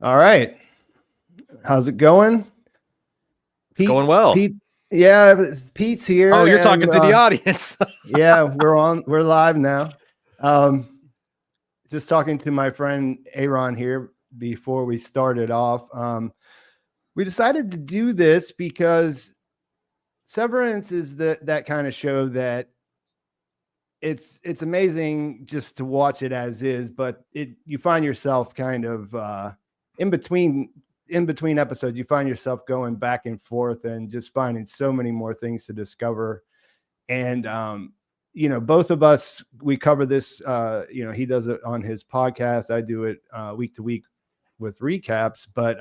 All right. How's it going? It's going well. Pete, yeah, Pete's here. Oh, you're talking to the audience. Yeah, we're live now. Just talking to my friend Aaron here before we started off. We decided to do this because Severance is that kind of show that it's amazing just to watch it as is, but you find yourself kind of in between episodes, you find yourself going back and forth and just finding so many more things to discover. And both of us, we cover this. He does it on his podcast. I do it week to week with recaps, but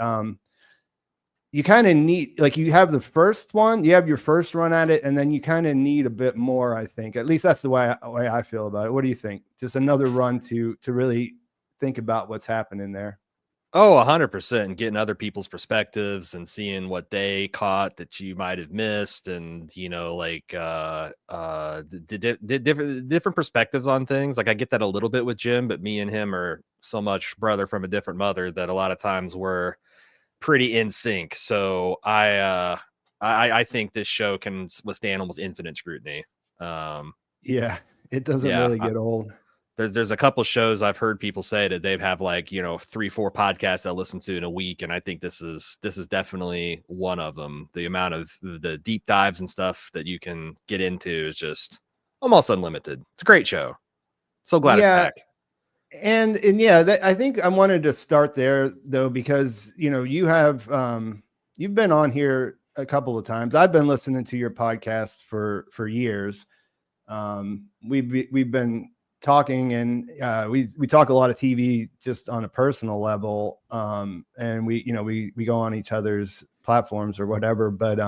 you kind of need, like, you have the first one, you have your first run at it, and then you kind of need a bit more, I think. At least that's the way I feel about it. What do you think? Just another run to really think about what's happening there. Oh, 100%. And getting other people's perspectives and seeing what they caught that you might have missed. And, different perspectives on things. Like, I get that a little bit with Jim, but me and him are so much brother from a different mother that a lot of times we're pretty in sync. So I think this show can withstand almost infinite scrutiny. Yeah, it doesn't really get old. There's a couple shows I've heard people say that they've have 3-4 podcasts I listen to in a week, and I think this is definitely one of them. The amount of the deep dives and stuff that you can get into is just almost unlimited. It's a great show. So glad it's back. And yeah, I think I wanted to start there though, because you have you've been on here a couple of times. I've been listening to your podcast for years. We've been talking, and we talk a lot of TV just on a personal level, and we go on each other's platforms or whatever. But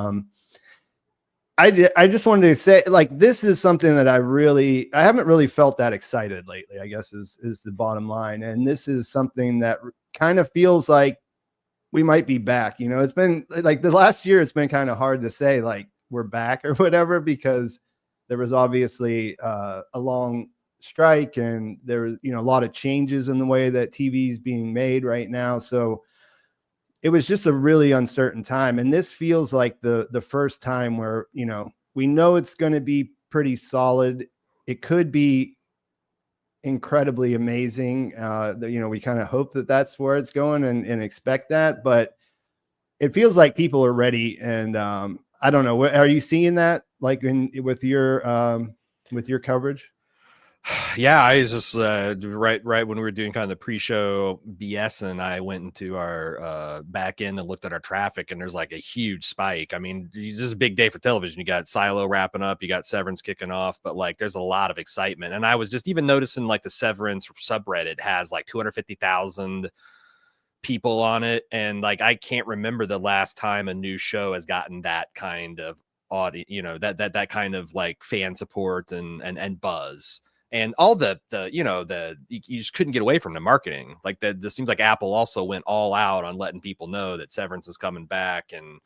I just wanted to say, like, this is something that I haven't really felt that excited lately, I guess is the bottom line. And this is something that kind of feels like we might be back. It's been like the last year, it's been kind of hard to say like we're back or whatever, because there was obviously a long strike, and there was a lot of changes in the way that TV is being made right now. So it was just a really uncertain time. And this feels like the first time where, we know it's going to be pretty solid. It could be incredibly amazing. We kind of hope that that's where it's going and expect that, but it feels like people are ready. And I don't know. Are you seeing that like with your coverage? Yeah, I was just right when we were doing kind of the pre-show BS, and I went into our back end and looked at our traffic, and there's like a huge spike. I mean, this is a big day for television. You got Silo wrapping up, you got Severance kicking off, but like there's a lot of excitement. And I was just even noticing like the Severance subreddit has like 250,000 people on it, and like I can't remember the last time a new show has gotten that kind of audience, that kind of like fan support and buzz. And all the you just couldn't get away from the marketing. Like this seems like Apple also went all out on letting people know that Severance is coming back, and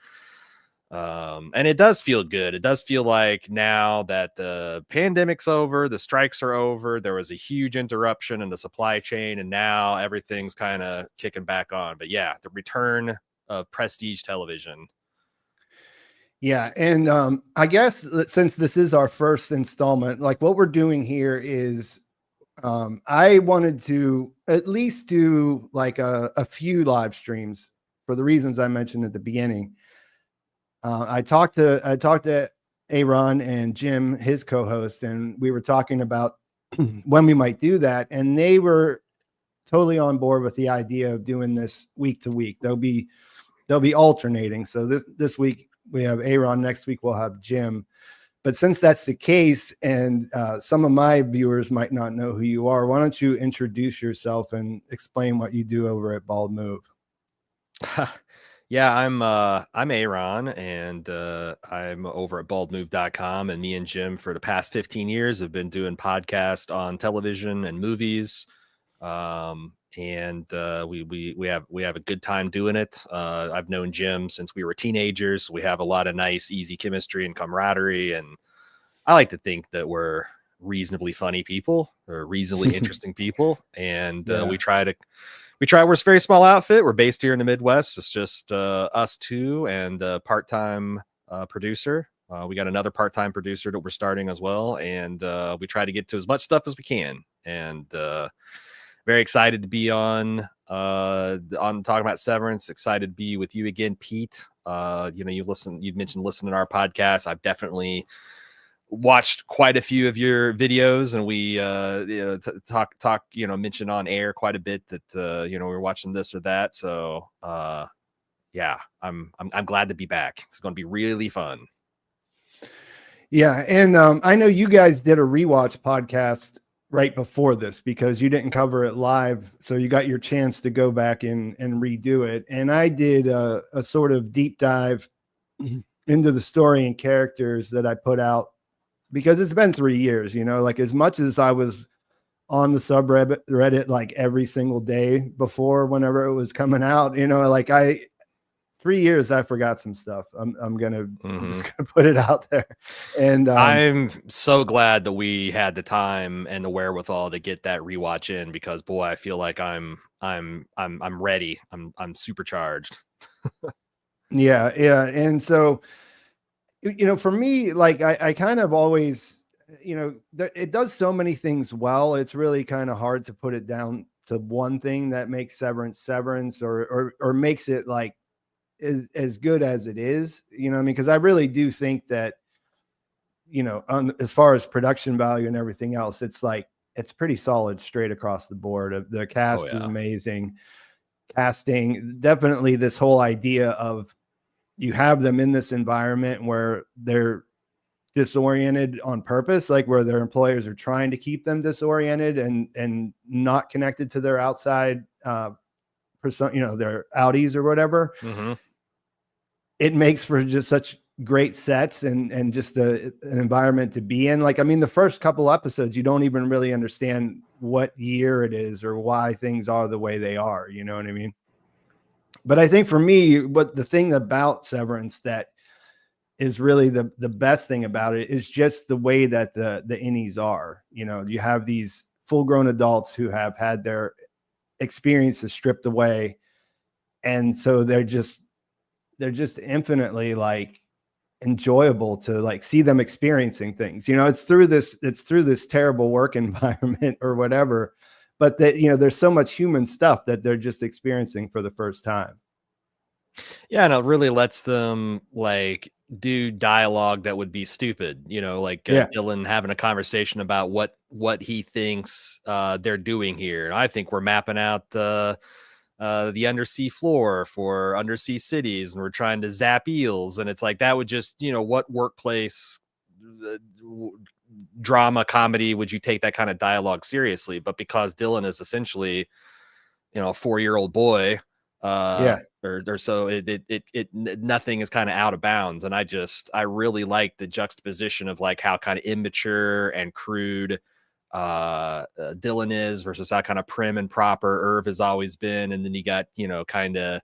it does feel good. It does feel like now that the pandemic's over, the strikes are over, there was a huge interruption in the supply chain, and now everything's kind of kicking back on. But yeah, the return of prestige television. Yeah. And I guess since this is our first installment, like what we're doing here is I wanted to at least do like a few live streams for the reasons I mentioned at the beginning. I talked to Aaron and Jim, his co-host, and we were talking about when we might do that. And they were totally on board with the idea of doing this week to week. They'll be alternating. So this week we have Aaron, next week we'll have Jim. But since that's the case, and some of my viewers might not know who you are, why don't you introduce yourself and explain what you do over at Bald Move? Yeah, I'm Aaron, and I'm over at baldmove.com, and me and Jim for the past 15 years have been doing podcasts on television and movies. And we have a good time doing it. I've known Jim since we were teenagers. We have a lot of nice, easy chemistry and camaraderie, and I like to think that we're reasonably funny people or reasonably interesting people, and we try to We're a very small outfit. We're based here in the Midwest. It's just us two and a part-time producer. We got another part-time producer that we're starting as well, and we try to get to as much stuff as we can. And very excited to be on talking about Severance. Excited to be with you again, Pete. You'd mentioned listening to our podcast. I've definitely watched quite a few of your videos, and we mention on air quite a bit that we're watching this or that. So yeah, I'm glad to be back. It's going to be really fun. Yeah, and I know you guys did a rewatch podcast right before this because you didn't cover it live, so you got your chance to go back and redo it. And I did a sort of deep dive into the story and characters that I put out because it's been 3 years. Like as much as I was on the subreddit like every single day before whenever it was coming out, like 3 years, I forgot some stuff. I'm just gonna put it out there. And I'm so glad that we had the time and the wherewithal to get that rewatch in because boy, I feel like I'm ready. I'm supercharged. Yeah. And so, for me, like I kind of always, it does so many things well. It's really kind of hard to put it down to one thing that makes Severance or makes it like as good as it is, because I really do think that, as far as production value and everything else, it's pretty solid straight across the board. The cast is amazing. Casting, definitely this whole idea of you have them in this environment where they're disoriented on purpose, like where their employers are trying to keep them disoriented and not connected to their outside their outies or whatever. Mm-hmm. It makes for just such great sets and just an environment to be in. Like, I mean, the first couple episodes, you don't even really understand what year it is or why things are the way they are. You know what I mean? But I think for me, the thing about Severance that is really the best thing about it is just the way that the Innies are. You have these full-grown adults who have had their experiences stripped away. And so they're just infinitely like enjoyable to like see them experiencing things. It's through this terrible work environment or whatever, but that, there's so much human stuff that they're just experiencing for the first time. Yeah, and it really lets them like do dialogue that would be stupid, Dylan having a conversation about what he thinks they're doing here. And I think we're mapping out the undersea floor for undersea cities, and we're trying to zap eels. And it's like, that would just, what workplace drama comedy would you take that kind of dialogue seriously? But because Dylan is essentially, a 4-year-old boy, or so it nothing is kind of out of bounds. And I really like the juxtaposition of like how kind of immature and crude Dylan is versus how kind of prim and proper Irv has always been. And then you got, kind of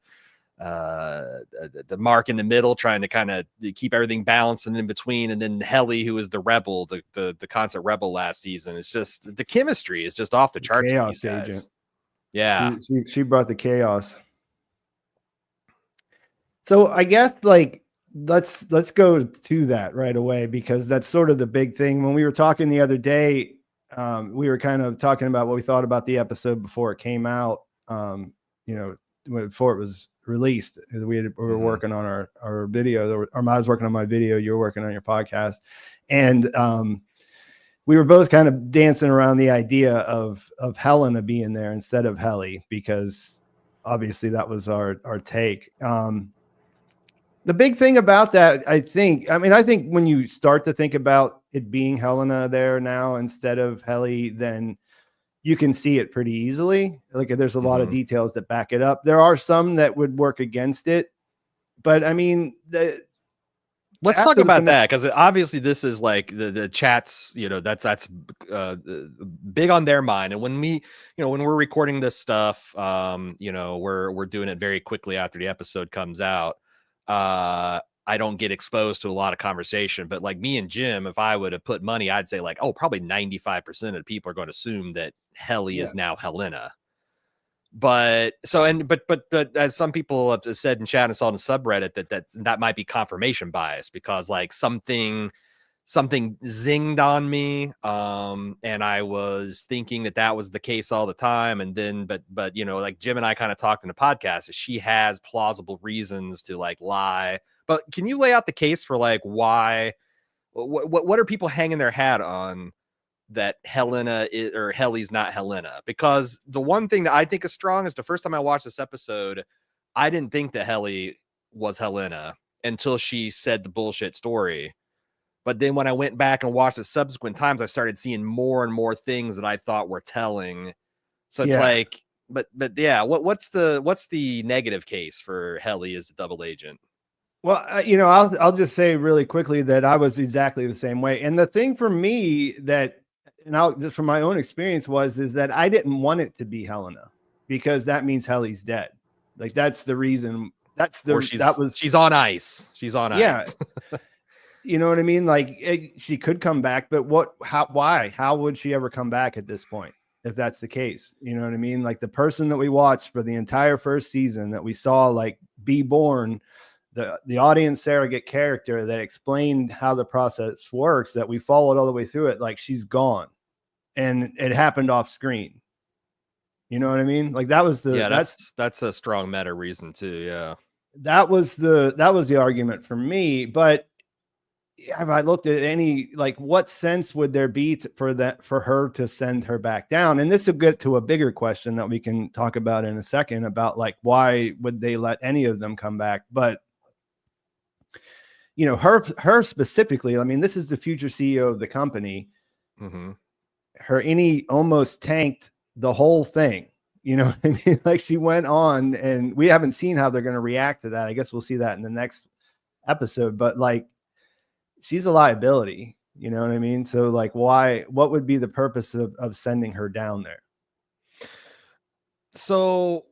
the Mark in the middle trying to kind of keep everything balanced and in between. And then Helly, who is the rebel, the constant rebel last season. It's just the chemistry is just off the charts. Chaos agent. Yeah. She brought the chaos. So I guess like let's go to that right away, because that's sort of the big thing. When we were talking the other day, we were kind of talking about what we thought about the episode before it came out, before it was released. We were working on our video, or I was working on my video, you were working on your podcast. And we were both kind of dancing around the idea of Helena being there instead of Helly, because obviously that was our take. The big thing about that, I think when you start to think about it being Helena there now instead of Helly, then you can see it pretty easily. Like there's a lot of details that back it up. There are some that would work against it, but I mean, let's talk about that, because obviously this is like the chats, that's big on their mind. And when when we're recording this stuff, we're doing it very quickly after the episode comes out. I don't get exposed to a lot of conversation, but like me and Jim, if I would have put money, I'd say like, probably 95% of people are going to assume that Helly is now Helena. but as some people have said in chat and saw in the subreddit, that might be confirmation bias, because like something zinged on me, and I was thinking that was the case all the time, and then but you know, like Jim and I kind of talked in the podcast, is she has plausible reasons to like lie. But can you lay out the case for like why, what are people hanging their hat on that Helena is, or Helly's not Helena? Because the one thing that I think is strong is the first time I watched this episode, I didn't think that Helly was Helena until she said the bullshit story. But then when I went back and watched the subsequent times, I started seeing more and more things that I thought were telling. So it's like, but yeah, what's the negative case for Helly as a double agent? Well, you know, I'll just say really quickly that I was exactly the same way. And the thing for me that, and I'll just from my own experience is that I didn't want it to be Helena, because that means Helly's dead. Like that's the reason. She's on ice. She's on ice. You know what I mean? Like she could come back, but why? How would she ever come back at this point? If that's the case, you know what I mean? Like the person that we watched for the entire first season that we saw like be born, the audience surrogate character that explained how the process works, that we followed all the way through it, like she's gone and it happened off screen. You know what I mean? Like that was that's a strong meta reason too. Yeah. That was the argument for me. But have I looked at any, like what sense would there be for her to send her back down? And this will get to a bigger question that we can talk about in a second about like, why would they let any of them come back? But you know, her specifically, I mean, this is the future CEO of the company. Mm-hmm. Her Innie almost tanked the whole thing. You know what I mean? Like she went on, and we haven't seen how they're going to react to that. I guess we'll see that in the next episode, but like, she's a liability, you know what I mean? So like, what would be the purpose of sending her down there? So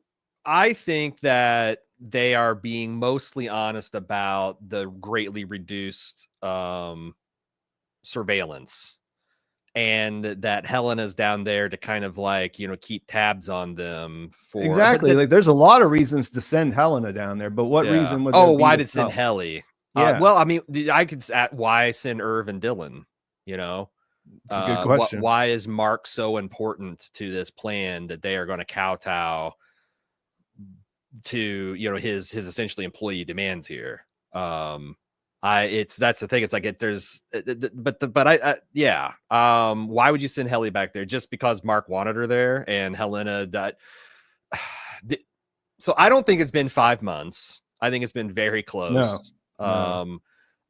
I think that they are being mostly honest about the greatly reduced surveillance, and that Helena's down there to kind of like, you know, keep tabs on them for exactly. Like there's a lot of reasons to send Helena down there, but what reason would why did send Helly? Yeah. Well, I mean, I could why send Irv and Dylan, you know? It's a good question. Why is Mark so important to this plan that they are going to kowtow to, you know, his essentially employee demands here? That's the thing. It's like why would you send Helly back there? Just because Mark wanted her there and Helena that so I don't think it's been 5 months. I think it's been very close. No.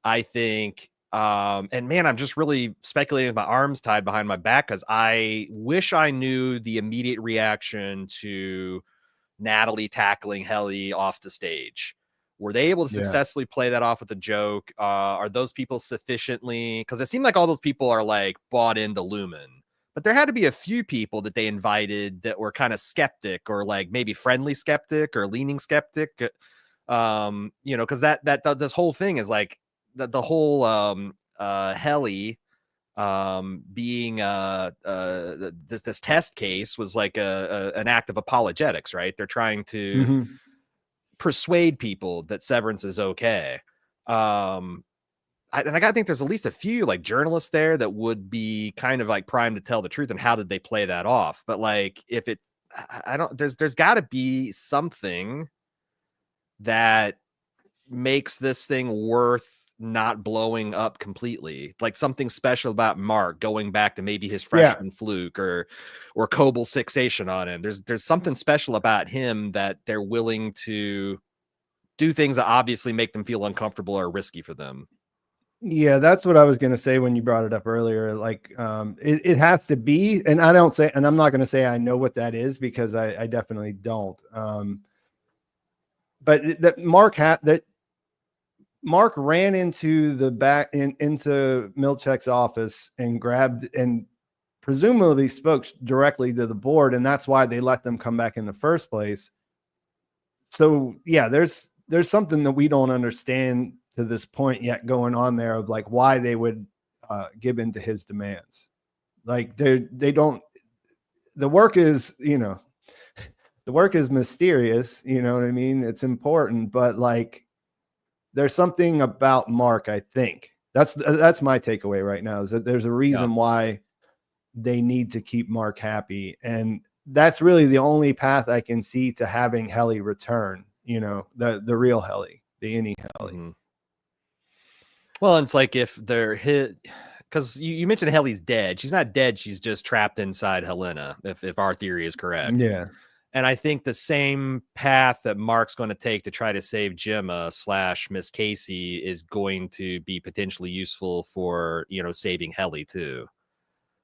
I think and man, I'm just really speculating with my arms tied behind my back, because I wish I knew the immediate reaction to Natalie tackling Helly off the stage. Were they able to successfully play that off with a joke? Are those people sufficiently, because it seemed like all those people are like bought into Lumen, but there had to be a few people that they invited that were kind of skeptic, or like maybe friendly skeptic or leaning skeptic. You know, because that this whole thing is like the whole Helly being this test case was like an act of apologetics, right? They're trying to persuade people that Severance is okay. I gotta think there's at least a few like journalists there that would be kind of like primed to tell the truth. And how did they play that off? But like, if it, I don't, there's got to be something that makes this thing worth not blowing up completely, like something special about Mark going back to maybe his freshman fluke or Cobel's fixation on him. There's something special about him that they're willing to do things that obviously make them feel uncomfortable or risky for them. Yeah, that's what I was going to say when you brought it up earlier. Like, it has to be, and I'm not going to say I know what that is, because I definitely don't. But that Mark ran into into Milchek's office and grabbed and presumably spoke directly to the board, and that's why they let them come back in the first place. So yeah, there's something that we don't understand to this point yet going on there, of like why they would give in to his demands. Like they don't. The work is, you know, the work is mysterious, you know what I mean? It's important, but like there's something about Mark, I think. That's my takeaway right now, is that there's a reason why they need to keep Mark happy. And that's really the only path I can see to having Helly return, you know, the real Helly, the Innie Helly. Mm-hmm. Well, it's like if they're hit, because you mentioned Helly's dead. She's not dead. She's just trapped inside Helena, if our theory is correct. Yeah. And I think the same path that Mark's going to take to try to save Gemma / Miss Casey is going to be potentially useful for, you know, saving Helly too.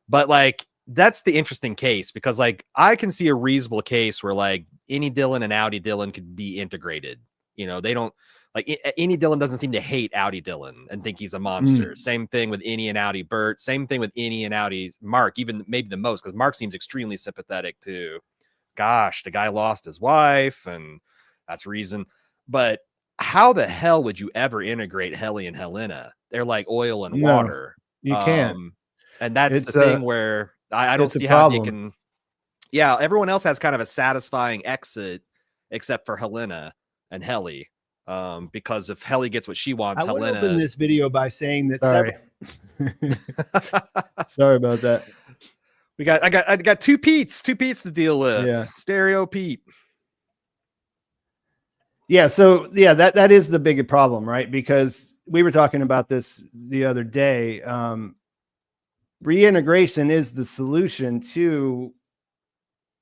But like, that's the interesting case, because like I can see a reasonable case where like Innie Dylan and Outie Dylan could be integrated. You know, they don't like Innie Dylan doesn't seem to hate Outie Dylan and think he's a monster. Same thing with Innie and Outie Bert. Same thing with Innie and Outie Mark, even maybe the most, because Mark seems extremely sympathetic to, gosh, the guy lost his wife and that's reason. But how the hell would you ever integrate Helly and Helena? They're like oil and water. You can't. And that's the thing where I don't see how they can. Yeah, everyone else has kind of a satisfying exit except for Helena and Helly. Because if Helly gets what she wants, I Helena. would open this video by saying that. Sorry. Sorry about that. I got two Pete's to deal with. Yeah. Stereo Pete. Yeah. So yeah, that is the big problem, right? Because we were talking about this the other day. Reintegration is the solution to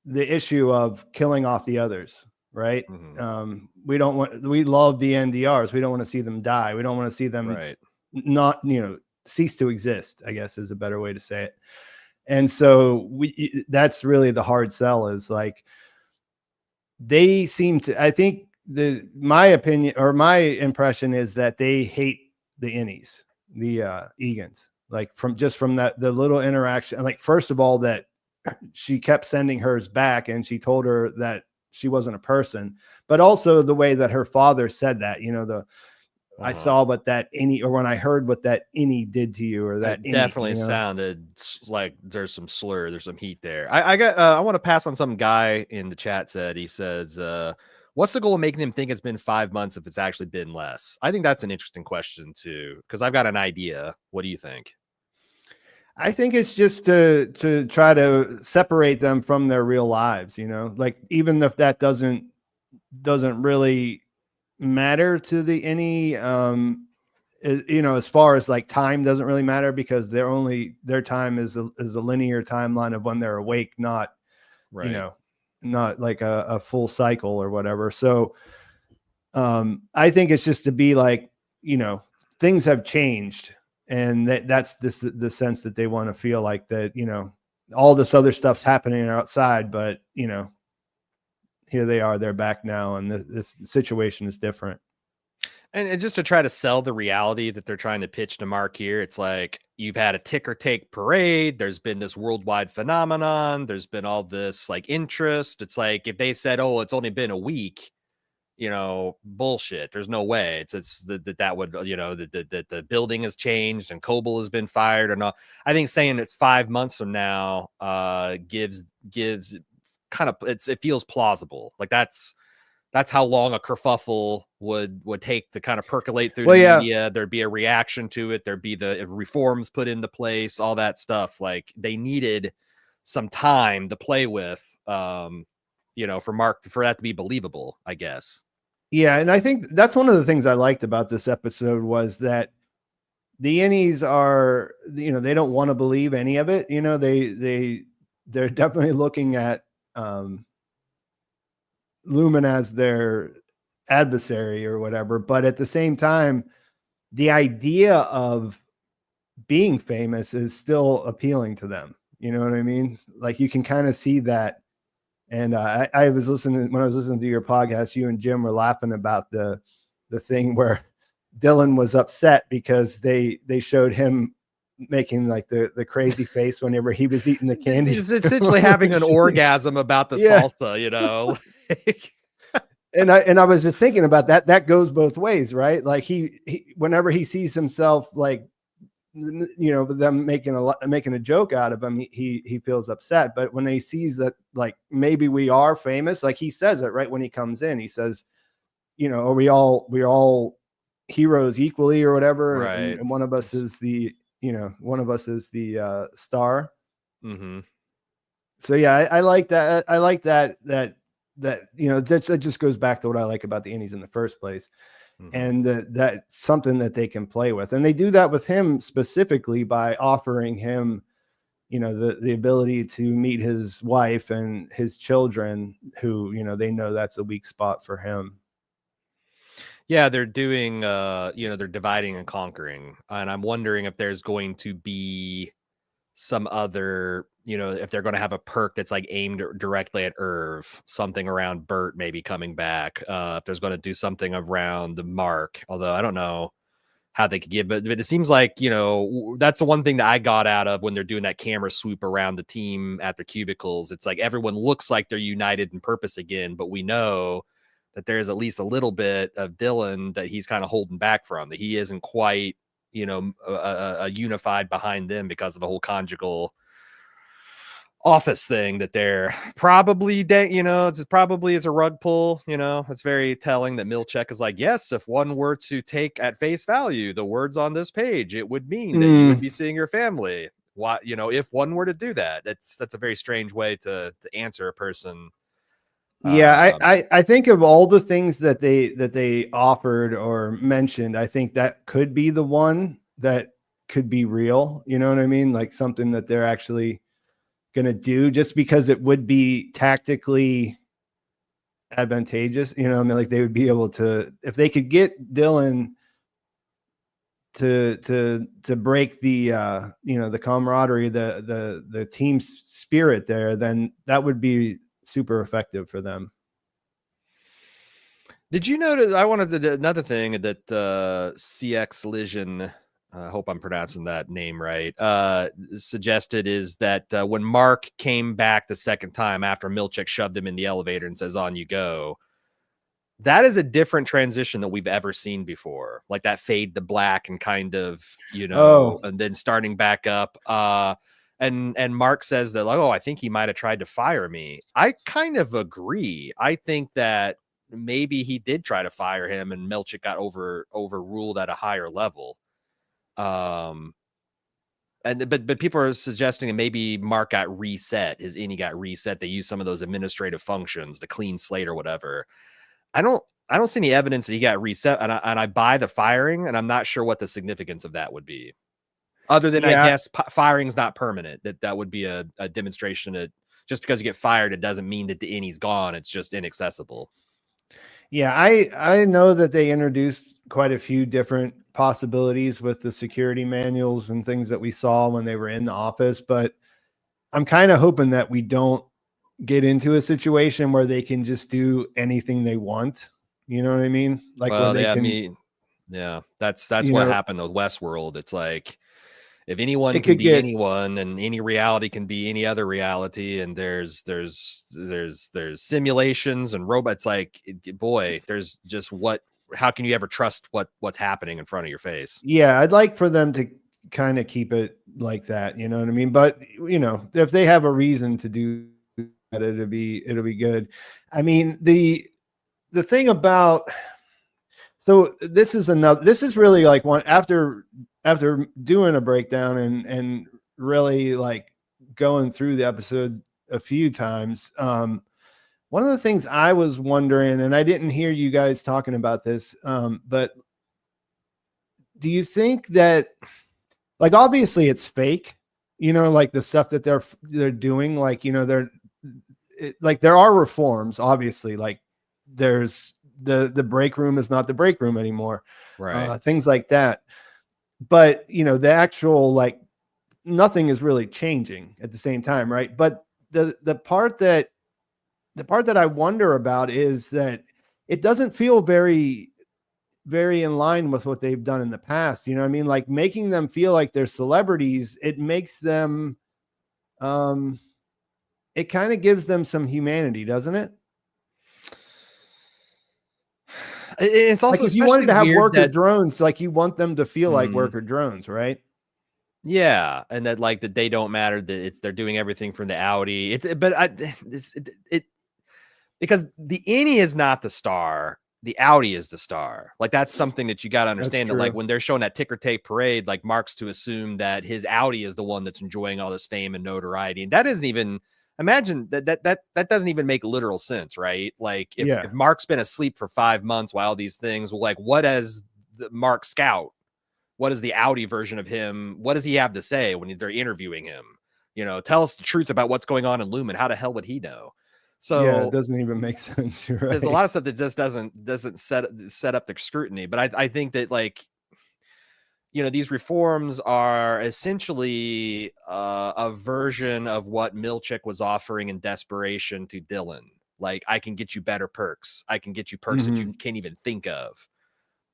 the issue of killing off the others, right? Mm-hmm. We love the NDRs. We don't want to see them die. We don't want to see them not, you know, cease to exist, I guess is a better way to say it. And so that's really the hard sell, is like, they seem to, I think my opinion or my impression is that they hate the Innies, the Egans, like from that, the little interaction. Like, first of all, that she kept sending hers back and she told her that she wasn't a person, but also the way that her father said that, you know, I saw what that Innie, or when I heard what that Innie did to you, or that Innie, definitely, you know, sounded like there's some slur, there's some heat there. I want to pass on some guy in the chat said, he says, what's the goal of making them think it's been 5 months if it's actually been less? I think that's an interesting question too, because I've got an idea. What do you think? I think it's just to try to separate them from their real lives, you know, like, even if that doesn't really matter to the Innie, you know, as far as like time doesn't really matter, because their time is a linear timeline of when they're awake, not, you know, not like a full cycle or whatever. So I think it's just to be like, you know, things have changed, and that's the sense that they want to feel like that, you know, all this other stuff's happening outside, but you know, here they are, they're back now, and this situation is different. And just to try to sell the reality that they're trying to pitch to Mark here, it's like, you've had a ticker take parade. There's been this worldwide phenomenon. There's been all this like interest. It's like, if they said, oh, it's only been a week, you know, bullshit. There's no way. It's that would, you know, the building has changed and Cobel has been fired or not. I think saying it's 5 months from now gives kind of, it feels plausible. Like that's how long a kerfuffle would take to kind of percolate through the media. There'd be a reaction to it. There'd be the reforms put into place, all that stuff. Like, they needed some time to play with, you know, for Mark, for that to be believable, I guess. Yeah. And I think that's one of the things I liked about this episode, was that the Innies are, you know, they don't want to believe any of it. You know, they're definitely looking at Lumen as their adversary or whatever, but at the same time, the idea of being famous is still appealing to them. You know what I mean? Like, you can kind of see that. And I was listening, when I was listening to your podcast, you and Jim were laughing about the thing where Dylan was upset because they showed him making like the crazy face whenever he was eating the candy. He's essentially having an orgasm about the salsa, you know. And I was just thinking about that. That goes both ways, right? Like he whenever he sees himself like them making a joke out of him, he feels upset. But when he sees that, like, maybe we are famous, like he says it right when he comes in, he says, are we're all heroes equally or whatever. Right. And one of us is the star. Mm-hmm. So yeah, I like that. I like that that just goes back to what I like about the Innies in the first place. Mm-hmm. And that's something that they can play with. And they do that with him specifically by offering him, the ability to meet his wife and his children who, they know that's a weak spot for him. Yeah, they're doing, they're dividing and conquering. And I'm wondering if there's going to be some other, if they're going to have a perk that's like aimed directly at Irv, something around Bert maybe coming back. If there's going to do something around the Mark, although I don't know how they could give, but it seems like, that's the one thing that I got out of when they're doing that camera swoop around the team at their cubicles. It's like everyone looks like they're united in purpose again, but we know that there's at least a little bit of Dylan that he's kind of holding back from, that he isn't quite, a unified behind them because of the whole conjugal office thing that they're probably, it's probably is a rug pull. It's very telling that Milchek is like, yes, if one were to take at face value the words on this page, it would mean that you would be seeing your family. What, if one were to do that, that's a very strange way to answer a person. Yeah, I think of all the things that they offered or mentioned, I think that could be the one that could be real. You know what I mean? Like something that they're actually going to do, just because it would be tactically advantageous. Like they would be able to, if they could get Dylan to break the the camaraderie, the team spirit there, then that would be super effective for them. Did you notice? I wanted to do another thing that CX Lision, I hope I'm pronouncing that name right, suggested is that when Mark came back the second time after Milchek shoved him in the elevator and says, "On you go," that is a different transition that we've ever seen before. Like that fade to black and kind of, and then starting back up. And Mark says that, like, I think he might have tried to fire me. I kind of agree. I think that maybe he did try to fire him and Milchek got overruled at a higher level. But people are suggesting that maybe Mark got reset. His Innie got reset. They used some of those administrative functions, the clean slate or whatever. I don't see any evidence that he got reset, and I buy the firing, and I'm not sure what the significance of that would be. Other than, I guess, firing's not permanent. That would be a demonstration that just because you get fired, it doesn't mean that the Innie's gone. It's just inaccessible. Yeah, I know that they introduced quite a few different possibilities with the security manuals and things that we saw when they were in the office, but I'm kind of hoping that we don't get into a situation where they can just do anything they want. You know what I mean? Like, well, where they that's what happened with Westworld. It's like, if anyone can be anyone, and any reality can be any other reality, and there's simulations and robots, like, boy, there's just how can you ever trust what's happening in front of your face? Yeah, I'd like for them to kind of keep it like that, you know what I mean? But if they have a reason to do that, it'll be good. I mean, the thing about, so this is really like one after doing a breakdown and really like going through the episode a few times. One of the things I was wondering, and I didn't hear you guys talking about this, but do you think that, like, obviously it's fake, like the stuff that they're doing, like, there are reforms, obviously, like there's the break room is not the break room anymore, right? Things like that. But, the actual, like, nothing is really changing at the same time. Right. But the part that I wonder about is that it doesn't feel very, very in line with what they've done in the past. You know what I mean? Like, making them feel like they're celebrities, it makes them, it kind of gives them some humanity, doesn't it? It's also, like, if you wanted to have worker drones, like, you want them to feel like worker drones, right? Yeah, and that like that they don't matter, that they're doing everything from the Audi. Because the Innie is not the star, the Audi is the star. Like that's something that you got to understand, that like when they're showing that ticker tape parade, like Mark's to assume that his Audi is the one that's enjoying all this fame and notoriety, and that isn't even, imagine that doesn't even make literal sense, right? Like if Mark's been asleep for 5 months while all these things, well, like what as the Mark Scout, what is the Audi version of him? What does he have to say when they're interviewing him? Tell us the truth about what's going on in Lumen. How the hell would he know? So it doesn't even make sense. Right? There's a lot of stuff that just doesn't set up the scrutiny. But I think that like, these reforms are essentially a version of what Milchick was offering in desperation to Dylan. Like, I can get you better perks. I can get you perks that you can't even think of.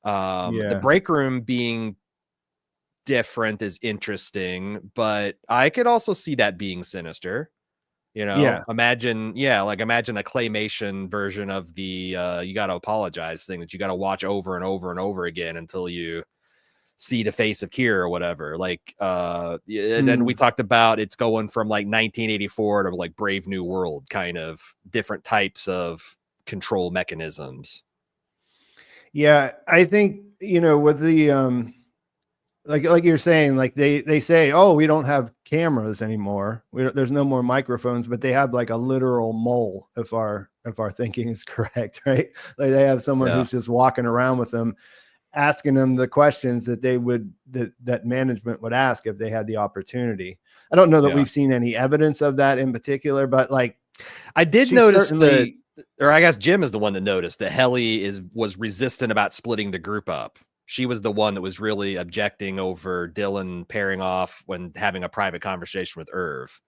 The break room being different is interesting, but I could also see that being sinister. Imagine a claymation version of the you got to apologize thing that you got to watch over and over and over again until you see the face of Kier or whatever. Like, and then we talked about it's going from like 1984 to like Brave New World, kind of different types of control mechanisms. Yeah, I think, with the like you're saying, like they say, oh, we don't have cameras anymore. There's no more microphones, but they have like a literal mole, if our thinking is correct, right? Like they have someone who's just walking around with them, asking them the questions that that management would ask if they had the opportunity. I don't know that we've seen any evidence of that in particular, but like I did notice that, or I guess Jim is the one that noticed that Helly was resistant about splitting the group up. She was the one that was really objecting over Dylan pairing off when having a private conversation with Irv.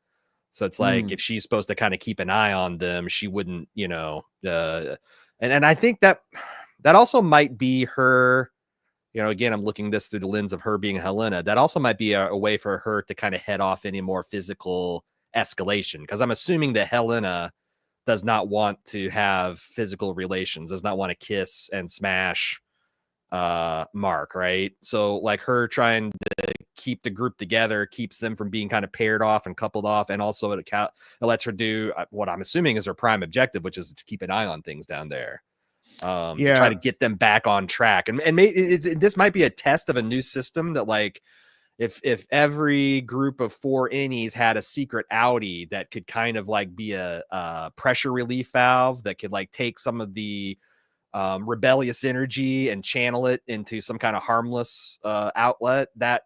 So it's like, if she's supposed to kind of keep an eye on them, she wouldn't, and I think that also might be her, again, I'm looking this through the lens of her being Helena. That also might be a way for her to kind of head off any more physical escalation. Because I'm assuming that Helena does not want to have physical relations, does not want to kiss and smash Mark, right? So like her trying to keep the group together keeps them from being kind of paired off and coupled off, and also it lets her do what I'm assuming is her prime objective, which is to keep an eye on things down there, to try to get them back on track. And this might be a test of a new system that, like, if every group of 4 Innies had a secret Audi that could kind of like be a pressure relief valve that could like take some of the rebellious energy and channel it into some kind of harmless outlet, that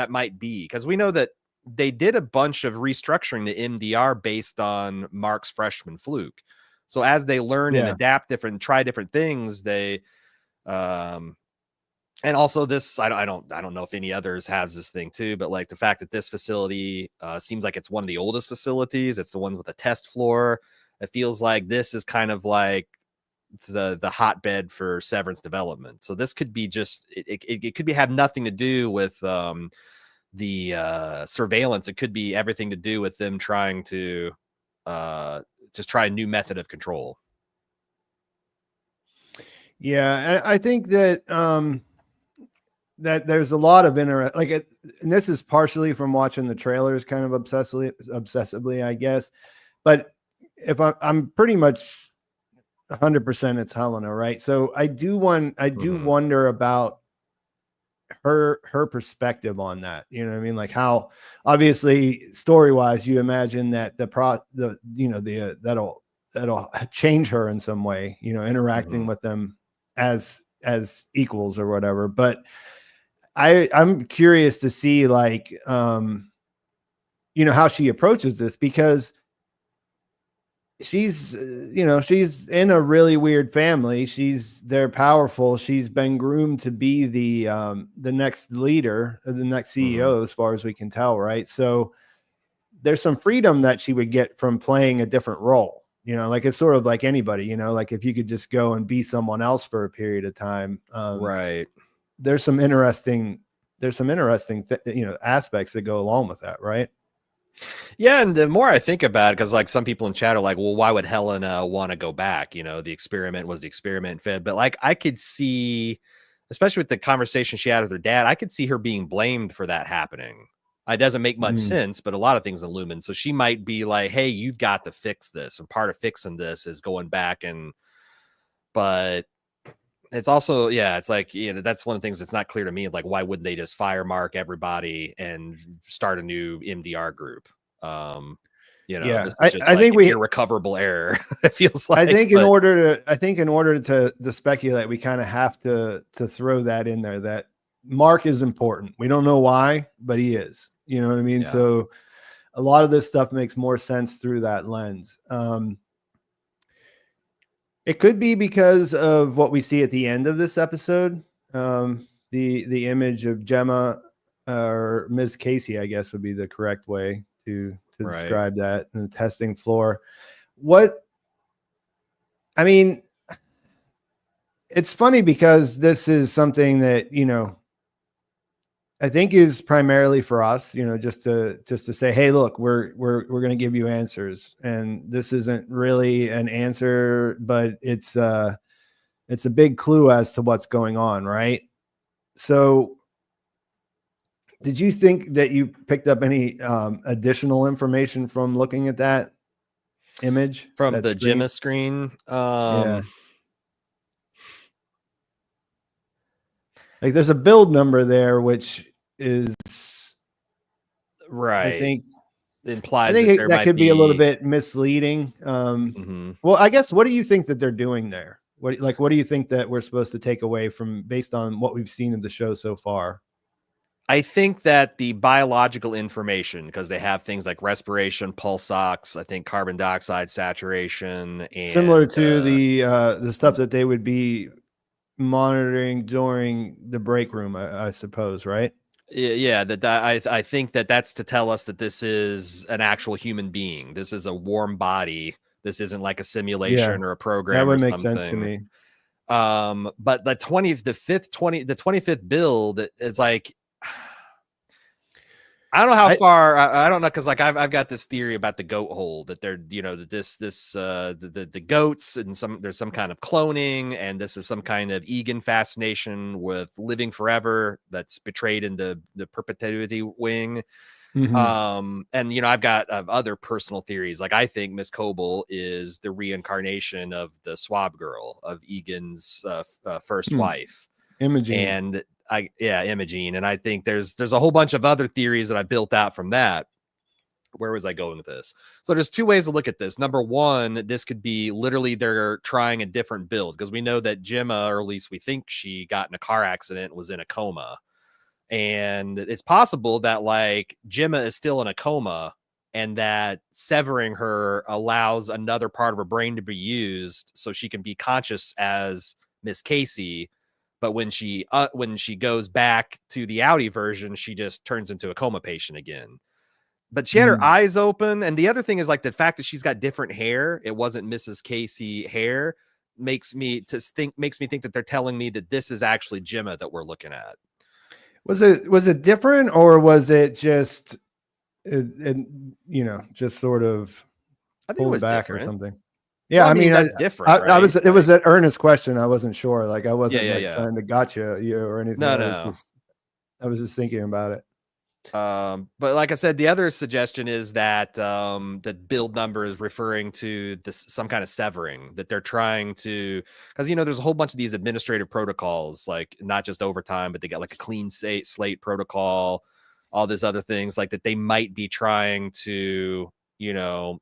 might be, because we know that they did a bunch of restructuring the MDR based on Mark's freshman fluke. So as they learn and adapt try different things, they and also this, I don't know if any others has this thing too, but like the fact that this facility seems like it's one of the oldest facilities, it's the one with the test floor. It feels like this is kind of like the hotbed for Severance development. So this could be just it could be have nothing to do with the surveillance. It could be everything to do with them trying to just try a new method of control. Yeah, I think that that there's a lot of interest, like and this is partially from watching the trailers kind of obsessively, I guess. But if I'm pretty much 100% it's Helena, right? So I do wonder about her perspective on that. You know what I mean? Like how obviously story-wise you imagine that that'll change her in some way, interacting with them as equals or whatever. But I'm curious to see like how she approaches this, because she's in a really weird family. They're powerful. She's been groomed to be the next leader, the next CEO, as far as we can tell, right? So there's some freedom that she would get from playing a different role. Like it's sort of like anybody, like if you could just go and be someone else for a period of time, right? There's some interesting aspects that go along with that, right? Yeah, and the more I think about it, because like some people in chat are like, well, why would Helena want to go back? The experiment was the experiment fed. But like I could see especially with the conversation she had with her dad, I could see her being blamed for that happening. It doesn't make much sense, but a lot of things illuminate. So she might be like, hey, you've got to fix this. And part of fixing this is going back but it's also, it's like, that's one of the things that's not clear to me. Like, why wouldn't they just fire Mark everybody and start a new MDR group? This is just I think an irrecoverable error. It feels like. I think in order to speculate, we kind of have to throw that in there, that Mark is important. We don't know why, but he is. You know what I mean? Yeah. So a lot of this stuff makes more sense through that lens. It could be because of what we see at the end of this episode. The image of Gemma, or Ms. Casey, I guess would be the correct way to describe that, in the testing floor. It's funny because this is something that, I think is primarily for us, just to say, hey, look, we're going to give you answers, and this isn't really an answer, but it's a big clue as to what's going on, right? So did you think that you picked up any additional information from looking at that image from the Gemma screen? Yeah. Like, there's a build number there, which is right. I think implies that could be a little bit misleading. Well, I guess, what do you think that they're doing there? What do you think that we're supposed to take away from, based on what we've seen of the show so far? I think that the biological information, because they have things like respiration, pulse ox, I think carbon dioxide saturation, and similar to the stuff that they would be monitoring during the break room, I suppose, right? Yeah, I think that's to tell us that this is an actual human being. This is a warm body. This isn't like a simulation or a program. That would or make something. sense to me. But the 25th build, it's like, I don't know how far. I don't know, because like I've got this theory about the goat hole, that they're, that the goats, and there's some kind of cloning, and this is some kind of Egan fascination with living forever that's betrayed in the perpetuity wing. And I've got other personal theories. Like, I think Miss Cobel is the reincarnation of the swab girl, of Egan's first wife, Imogene. and Imogene. And I think there's a whole bunch of other theories that I built out from that. Where was I going with this? So there's two ways to look at this. Number one, this could be literally they're trying a different build, because we know that Gemma, or at least we think she got in a car accident, was in a coma. And it's possible that like Gemma is still in a coma, and that severing her allows another part of her brain to be used so she can be conscious as Miss Casey. But when she goes back to the Audi version, she just turns into a coma patient again. But she had her eyes open. And the other thing is, like, the fact that she's got different hair, it wasn't Mrs. Casey hair, makes me think that they're telling me that this is actually Gemma that we're looking at. Was it different, or was it just just sort of I think it was back different or something? Yeah, well, I mean that's different. Right? It was an earnest question. I wasn't sure. Like, I wasn't trying to gotcha you or anything. No. I was just thinking about it. But like I said, the other suggestion is that that build number is referring to some kind of severing, that they're trying to, because there's a whole bunch of these administrative protocols, like not just overtime, but they got like a clean slate protocol, all these other things, like that they might be trying to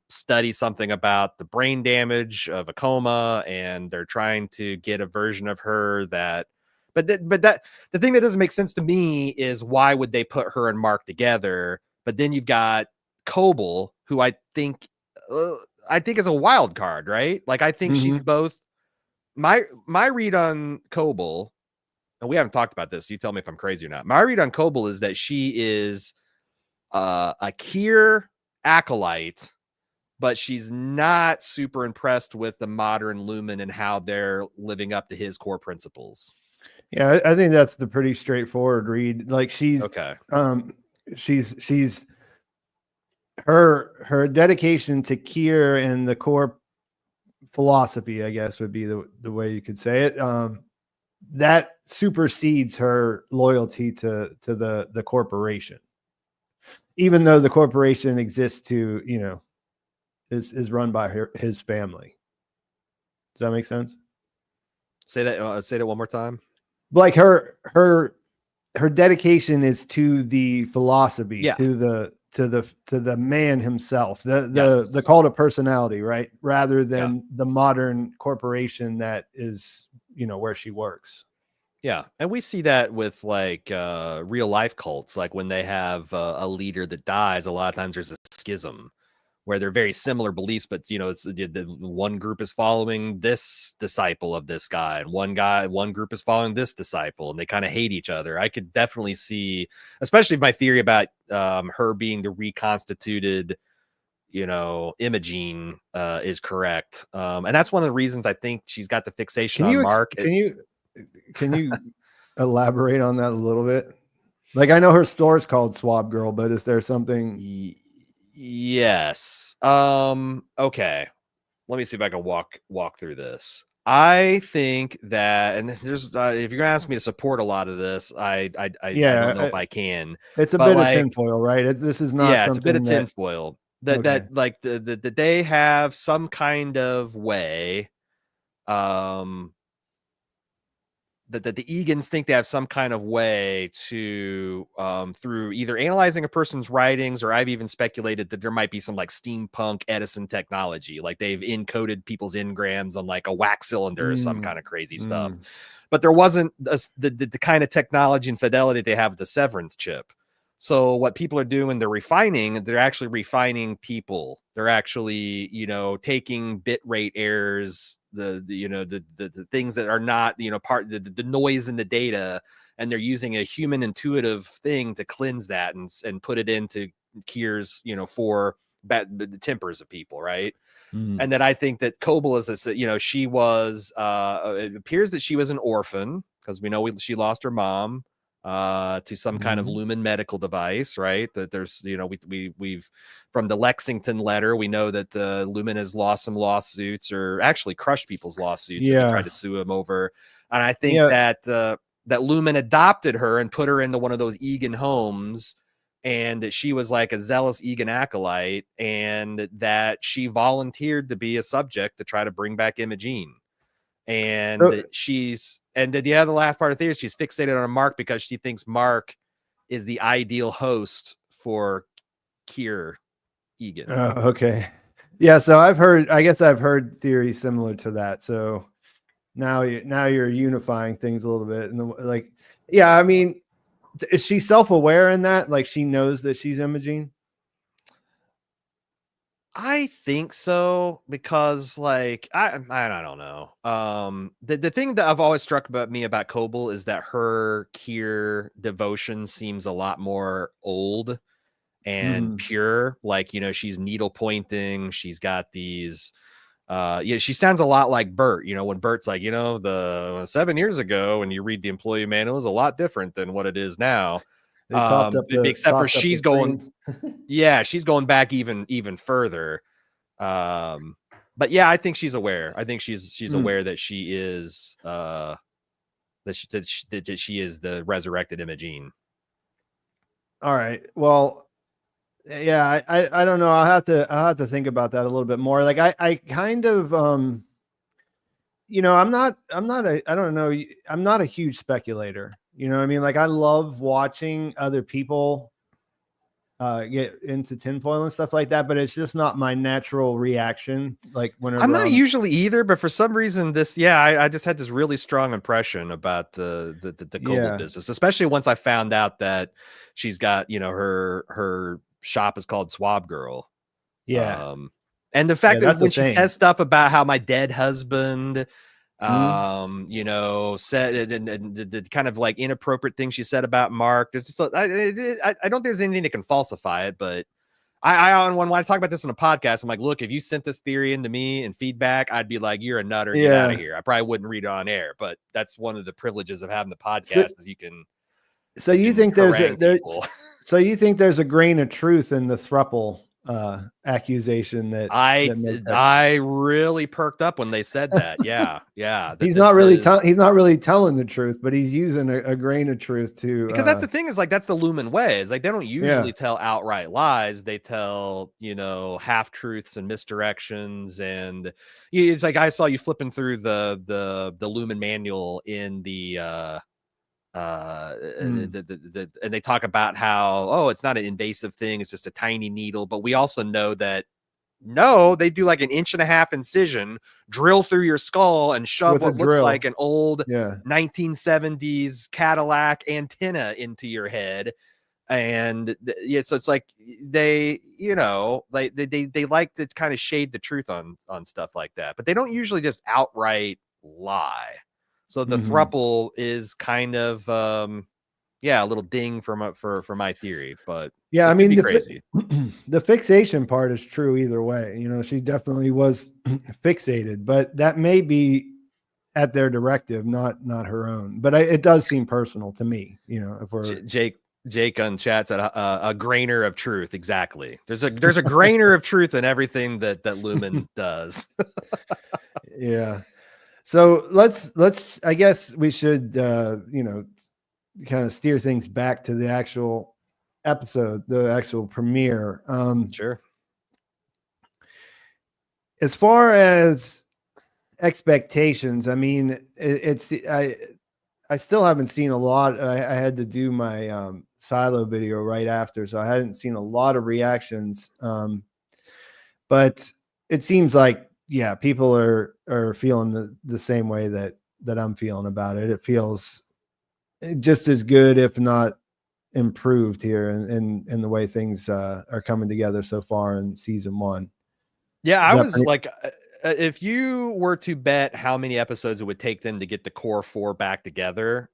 study something about the brain damage of a coma, and they're trying to get a version of her that. But the thing that doesn't make sense to me is, why would they put her and Mark together? But then you've got Cobel, who I think is a wild card, right? Like, I think she's both. My read on Cobel, and we haven't talked about this, so you tell me if I'm crazy or not. My read on Cobel is that she is a Kier acolyte, but she's not super impressed with the modern Lumen and how they're living up to his core principles. Yeah, I think that's the pretty straightforward read. Like, she's okay. She's her dedication to Kier and the core philosophy, I guess, would be the way you could say it. that supersedes her loyalty to the corporation, even though the corporation exists to, you know, is run by his family. Does that make sense? Say that one more time. Like her dedication is to the philosophy, Yeah. to the man himself, the cult of personality, right? Rather than the modern corporation that is, you know, where she works. Yeah, and we see that with like real life cults, like when they have a leader that dies, a lot of times there's a schism where they're very similar beliefs, but you know, it's the one group is following this disciple of this guy, and one group is following this disciple, and they kind of hate each other. I could definitely see, especially if my theory about her being the reconstituted, you know, Imogene is correct, and that's one of the reasons I think she's got the fixation on Mark. Can you elaborate on that a little bit? Like, I know her store's called Swab Girl, but is there something? Yes. Okay. Let me see if I can walk through this. I think that, and there's if you're gonna ask me to support a lot of this, I don't know if I can. It's a bit of tinfoil, right? This is not. Yeah, it's a bit of tinfoil. That like the they have some kind of way. That the Egans think they have some kind of way to through either analyzing a person's writings, or I've even speculated that there might be some like steampunk Edison technology, like they've encoded people's engrams on like a wax cylinder or some kind of crazy stuff. But there wasn't the kind of technology and fidelity they have with the Severance chip. So what people are doing, they're actually refining people. They're actually, you know, taking bit rate errors, the things that are not, you know, part the noise in the data, and they're using a human intuitive thing to cleanse that and put it into cures, you know, for the tempers of people, right? And that I think that Cobel is you know, she was it appears that she was an orphan, because we know she lost her mom to some kind of Lumen medical device, right? That there's, you know, we've from the Lexington letter, we know that Lumen has lost some lawsuits, or actually crushed people's lawsuits. Yeah, and tried to sue him over. And I think that that Lumen adopted her and put her into one of those Egan homes, and that she was like a zealous Egan acolyte, and that she volunteered to be a subject to try to bring back Imogene. And the last part of the theory is she's fixated on Mark because she thinks Mark is the ideal host for Kier Egan. Okay. Yeah, so I guess I've heard theories similar to that. So now you're unifying things a little bit. And like, yeah, I mean, is she self-aware in that? Like, she knows that she's Imogene? I think so, because like I don't know. The thing that I've always struck about Cobel is that her Kier devotion seems a lot more old and pure. Like, you know, she's needle pointing. She's got these. She sounds a lot like Bert. You know, when Bert's like, you know, the 7 years ago, when you read the employee manual, is a lot different than what it is now. Except for she's going. Yeah, she's going back even further. But yeah, I think she's aware. I think she's aware that she is that she is the resurrected Imogene. All right. Well, yeah, I don't know. I'll have to think about that a little bit more. Like I kind of you know, I'm not a huge speculator. You know what I mean? Like, I love watching other people get into tinfoil and stuff like that, but it's just not my natural reaction. Like, whenever I'm not usually either, but for some reason I just had this really strong impression about the Cobel business, especially once I found out that she's got, you know, her shop is called Swab Girl. Yeah. And the fact that when she says stuff about how my dead husband you know, said and the kind of like inappropriate things she said about Mark, there's just I don't think there's anything that can falsify it, but when I talk about this on a podcast, I'm like, look, if you sent this theory into me and feedback, I'd be like, you're a nutter, get out of here. I probably wouldn't read it on air, but that's one of the privileges of having the podcast, is you can. So you think there's a grain of truth in the thruple accusation that I really perked up when they said that. Yeah, yeah. He's not really telling the truth, but he's using a grain of truth to, because that's the thing, is like, that's the Lumen way. Is like, they don't usually tell outright lies. They tell, half truths and misdirections. And it's like, I saw you flipping through the Lumen manual in the and they talk about how, it's not an invasive thing, it's just a tiny needle. But we also know that they do like an 1.5 inch incision, drill through your skull, and shove what looks like an old 1970s Cadillac antenna into your head. And so it's like they like to kind of shade the truth on stuff like that, but they don't usually just outright lie. So the thruple is kind of a little ding for my theory. But yeah, I mean, crazy. The fixation part is true either way. She definitely was fixated, but that may be at their directive, not her own. But it does seem personal to me. If we're Jake on chat said a grainer of truth. Exactly. There's a grainer of truth in everything that Lumen does. Yeah. So let's I guess we should kind of steer things back to the actual episode, the actual premiere. Sure. As far as expectations, I mean, I still haven't seen a lot. I had to do my silo video right after, so I hadn't seen a lot of reactions. But it seems like, people are feeling the same way that I'm feeling about it. It feels just as good, if not improved here in the way things are coming together so far in season 1. Yeah, I was like, if you were to bet how many episodes it would take them to get the core 4 back together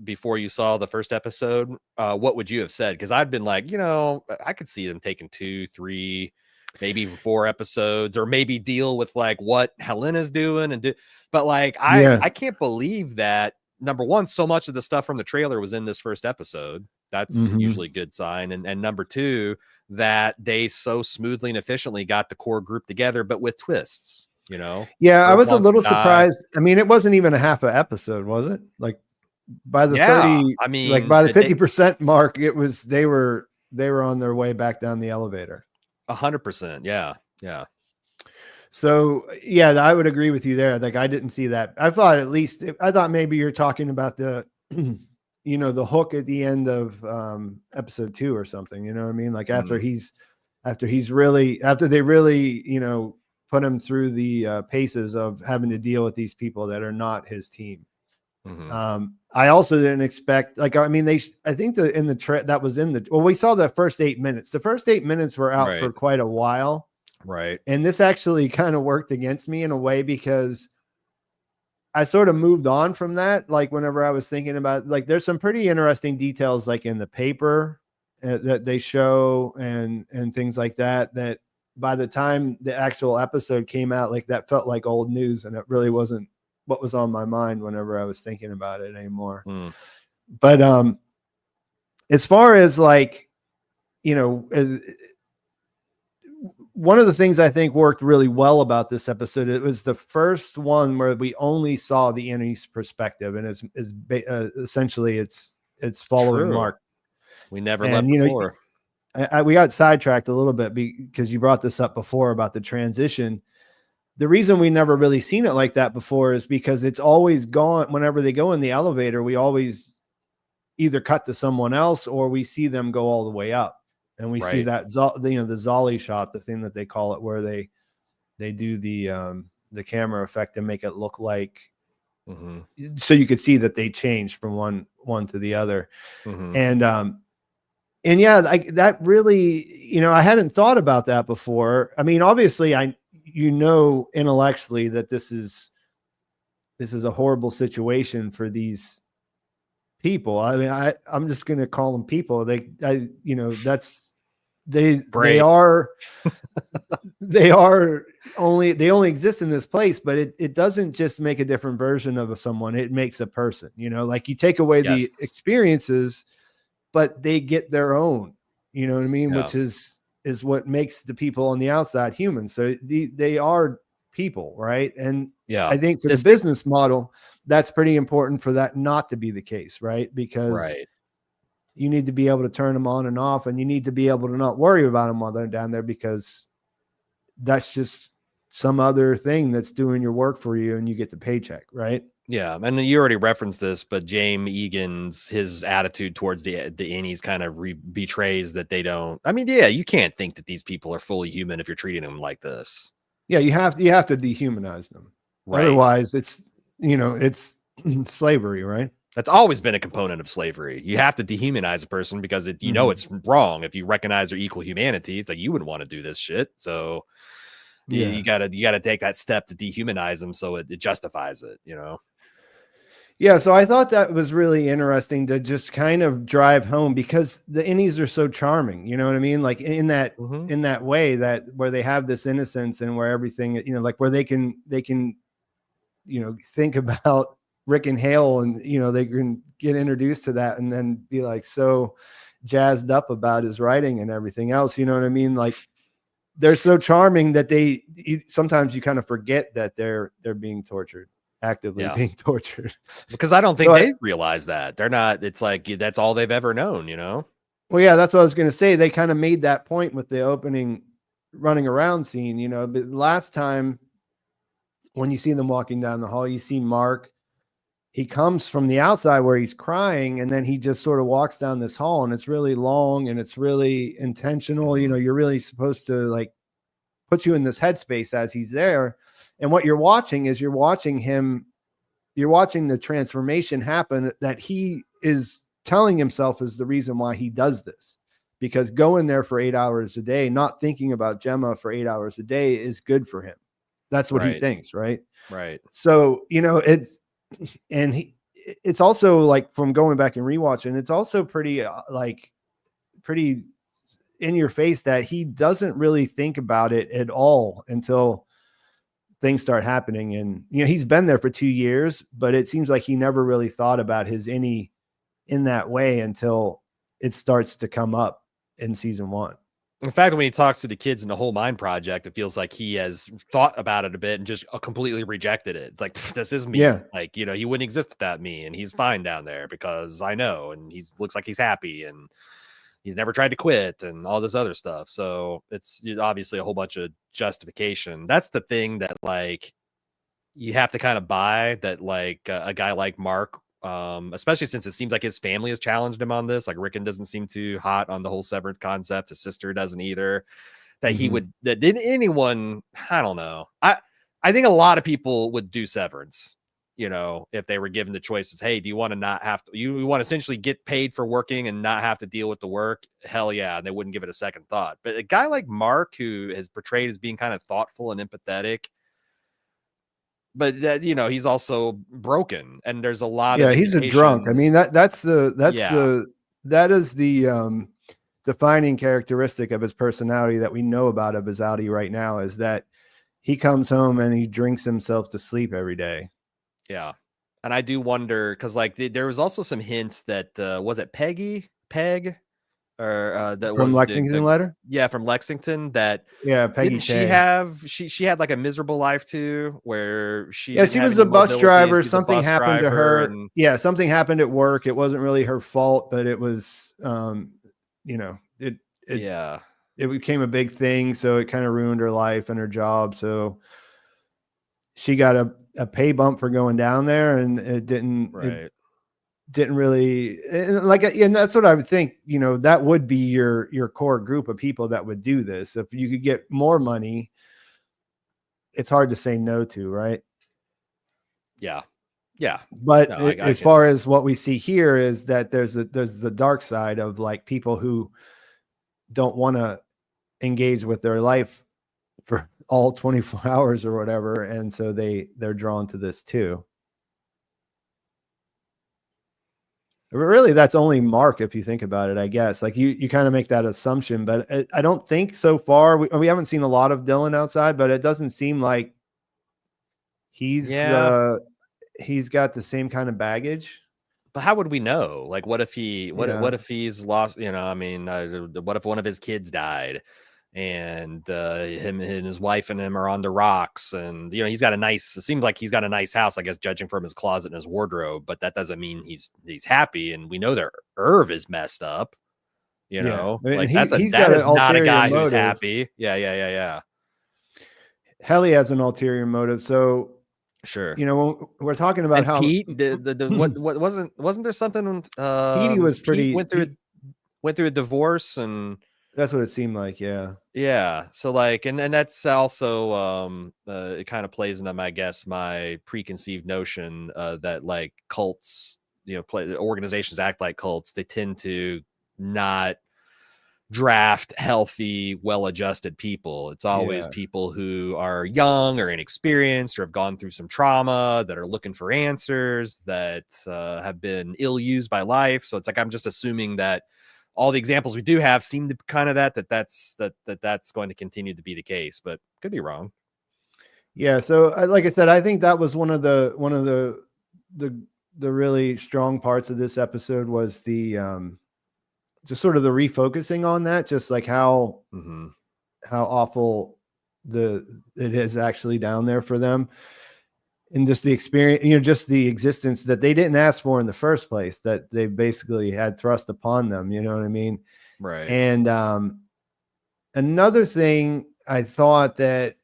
before you saw the first episode, what would you have said? Because I've been like, I could see them taking 2, 3, maybe even 4 episodes, or maybe deal with like what Helena's doing but like, I can't believe that, number one, so much of the stuff from the trailer was in this first episode. That's usually a good sign. And number 2, that they so smoothly and efficiently got the core group together, but with twists, Yeah, I was a little surprised. I mean, it wasn't even a half an episode, was it? Like by the 30, I mean, like by the 50% mark, it was, they were on their way back down the elevator. 100%. Yeah. Yeah. So yeah, I would agree with you there. Like, I didn't see that. I thought maybe you're talking about the, the hook at the end of episode 2 or something, you know what I mean? Like after they really, put him through the paces of having to deal with these people that are not his team. I also didn't expect, like, I mean, I think we saw the first 8 minutes. The first 8 minutes were out for quite a while. Right. And this actually kind of worked against me in a way, because I sort of moved on from that. Like whenever I was thinking about, like, there's some pretty interesting details, like in the paper that they show and things like that, that by the time the actual episode came out, like that felt like old news, and it really wasn't what was on my mind whenever I was thinking about it anymore. But as far as like, one of the things I think worked really well about this episode, it was the first one where we only saw the Innies perspective, and essentially it's following Mark. We never left before. We got sidetracked a little bit because you brought this up before about the transition. The reason we never really seen it like that before is because it's always gone. Whenever they go in the elevator, we always either cut to someone else or we see them go all the way up. And we see that, the Zolly shot, the thing that they call it, where they do the camera effect and make it look like, so you could see that they changed from one to the other. And yeah, that really, I hadn't thought about that before. I mean, obviously intellectually that this is a horrible situation for these people. I mean, I'm just going to call them people. They only exist in this place, but it doesn't just make a different version of someone. It makes a person, like you take away the experiences, but they get their own, you know what I mean? Yeah. Which is is what makes the people on the outside human. So they are people, right? And Yeah, I think for the business model, that's pretty important for that not to be the case, right? Because you need to be able to turn them on and off, and you need to be able to not worry about them while they're down there, because that's just some other thing that's doing your work for you and you get the paycheck, right? Yeah, and you already referenced this, but James Egan's his attitude towards the Innies kind of betrays that they don't. I mean, yeah, you can't think that these people are fully human if you're treating them like this. Yeah, you have to dehumanize them. Right. Otherwise, it's it's slavery, right? That's always been a component of slavery. You have to dehumanize a person because it's wrong. If you recognize their equal humanity, it's like you wouldn't want to do this shit. So you gotta take that step to dehumanize them so it justifies it, Yeah, so I thought that was really interesting to just kind of drive home, because the Innies are so charming, you know what I mean? Like in that way, that where they have this innocence and where everything, like where they can think about Rick and Hale, and they can get introduced to that and then be like so jazzed up about his writing and everything else, you know what I mean? Like they're so charming that sometimes you kind of forget that they're being tortured. Actively being tortured, because I don't think they realize that they're not. It's like that's all they've ever known, Well, yeah, that's what I was going to say. They kind of made that point with the opening running around scene, but last time when you see them walking down the hall, you see Mark. He comes from the outside where he's crying, and then he just sort of walks down this hall, and it's really long and it's really intentional. You're really supposed to like put you in this headspace as he's there. And what you're watching is you're watching the transformation happen that he is telling himself is the reason why he does this, because going there for 8 hours a day, not thinking about Gemma for 8 hours a day is good for him. That's what he thinks. Right. Right. So, it's also like from going back and rewatching, it's also pretty in your face that he doesn't really think about it at all until things start happening. And, he's been there for 2 years, but it seems like he never really thought about his Innie in that way until it starts to come up in season 1. In fact, when he talks to the kids in the Whole Mind Project, it feels like he has thought about it a bit and just completely rejected it. It's like, this is me. Yeah. Like, he wouldn't exist without me, and he's fine down there because I know, and looks like he's happy, and he's never tried to quit and all this other stuff. So it's obviously a whole bunch of justification. That's the thing that like you have to kind of buy, that like a guy like Mark, especially since it seems like his family has challenged him on this. Like Rickon doesn't seem too hot on the whole Severance concept. His sister doesn't either. That he would, that did anyone, I don't know. I think a lot of people would do Severance, if they were given the choices. Hey, do you want to not have to, you want to essentially get paid for working and not have to deal with the work? Hell yeah. And they wouldn't give it a second thought. But a guy like Mark, who is portrayed as being kind of thoughtful and empathetic, but that, he's also broken, and there's a lot of he's a drunk. I mean, that is the defining characteristic of his personality that we know about of his Audi right now, is that he comes home and he drinks himself to sleep every day. Yeah. And I do wonder, because like there was also some hints that was it Peg or that from was Lexington letter? Yeah, from Lexington. That Peggy. Didn't she have she had like a miserable life too, where she she was a bus driver. Something happened to her. And something happened at work. It wasn't really her fault, but it was it became a big thing, so it kind of ruined her life and her job. So she got a pay bump for going down there, and it didn't didn't really, and that's what I would think, that would be your core group of people that would do this. If you could get more money, it's hard to say no to, right? Yeah. But as far as what we see here is that there's the dark side of like people who don't want to engage with their life for all 24 hours or whatever. And so they're drawn to this too. Really, that's only Mark, if you think about it, I guess. Like you kind of make that assumption, but I don't think so far. We haven't seen a lot of Dylan outside, but it doesn't seem like he's got the same kind of baggage. But how would we know? Like, what if he, what if he's lost? What if one of his kids died? and him and his wife and him are on the rocks, and it seems like he's got a nice house, I guess, judging from his closet and his wardrobe, but that doesn't mean he's happy. And we know that Irv is messed up, like that is not a guy who's happy. Yeah. Helly has an ulterior motive. So sure, when we're talking about how Pete, what wasn't there something? Petey was pretty went through a divorce, and that's what it seemed like. Yeah. So like, and that's also it kind of plays into my preconceived notion that like cults, organizations act like cults. They tend to not draft healthy, well-adjusted people. It's always people who are young or inexperienced or have gone through some trauma, that are looking for answers, that have been ill-used by life. So it's like, I'm just assuming that all the examples we do have seem to kind of that's going to continue to be the case, but could be wrong. Yeah. So like I said, I think that was one of the really strong parts of this episode was the just sort of the refocusing on that, just like how awful it is actually down there for them. And just the experience, just the existence that they didn't ask for in the first place, that they basically had thrust upon them. You know what I mean? Right. And another thing I thought that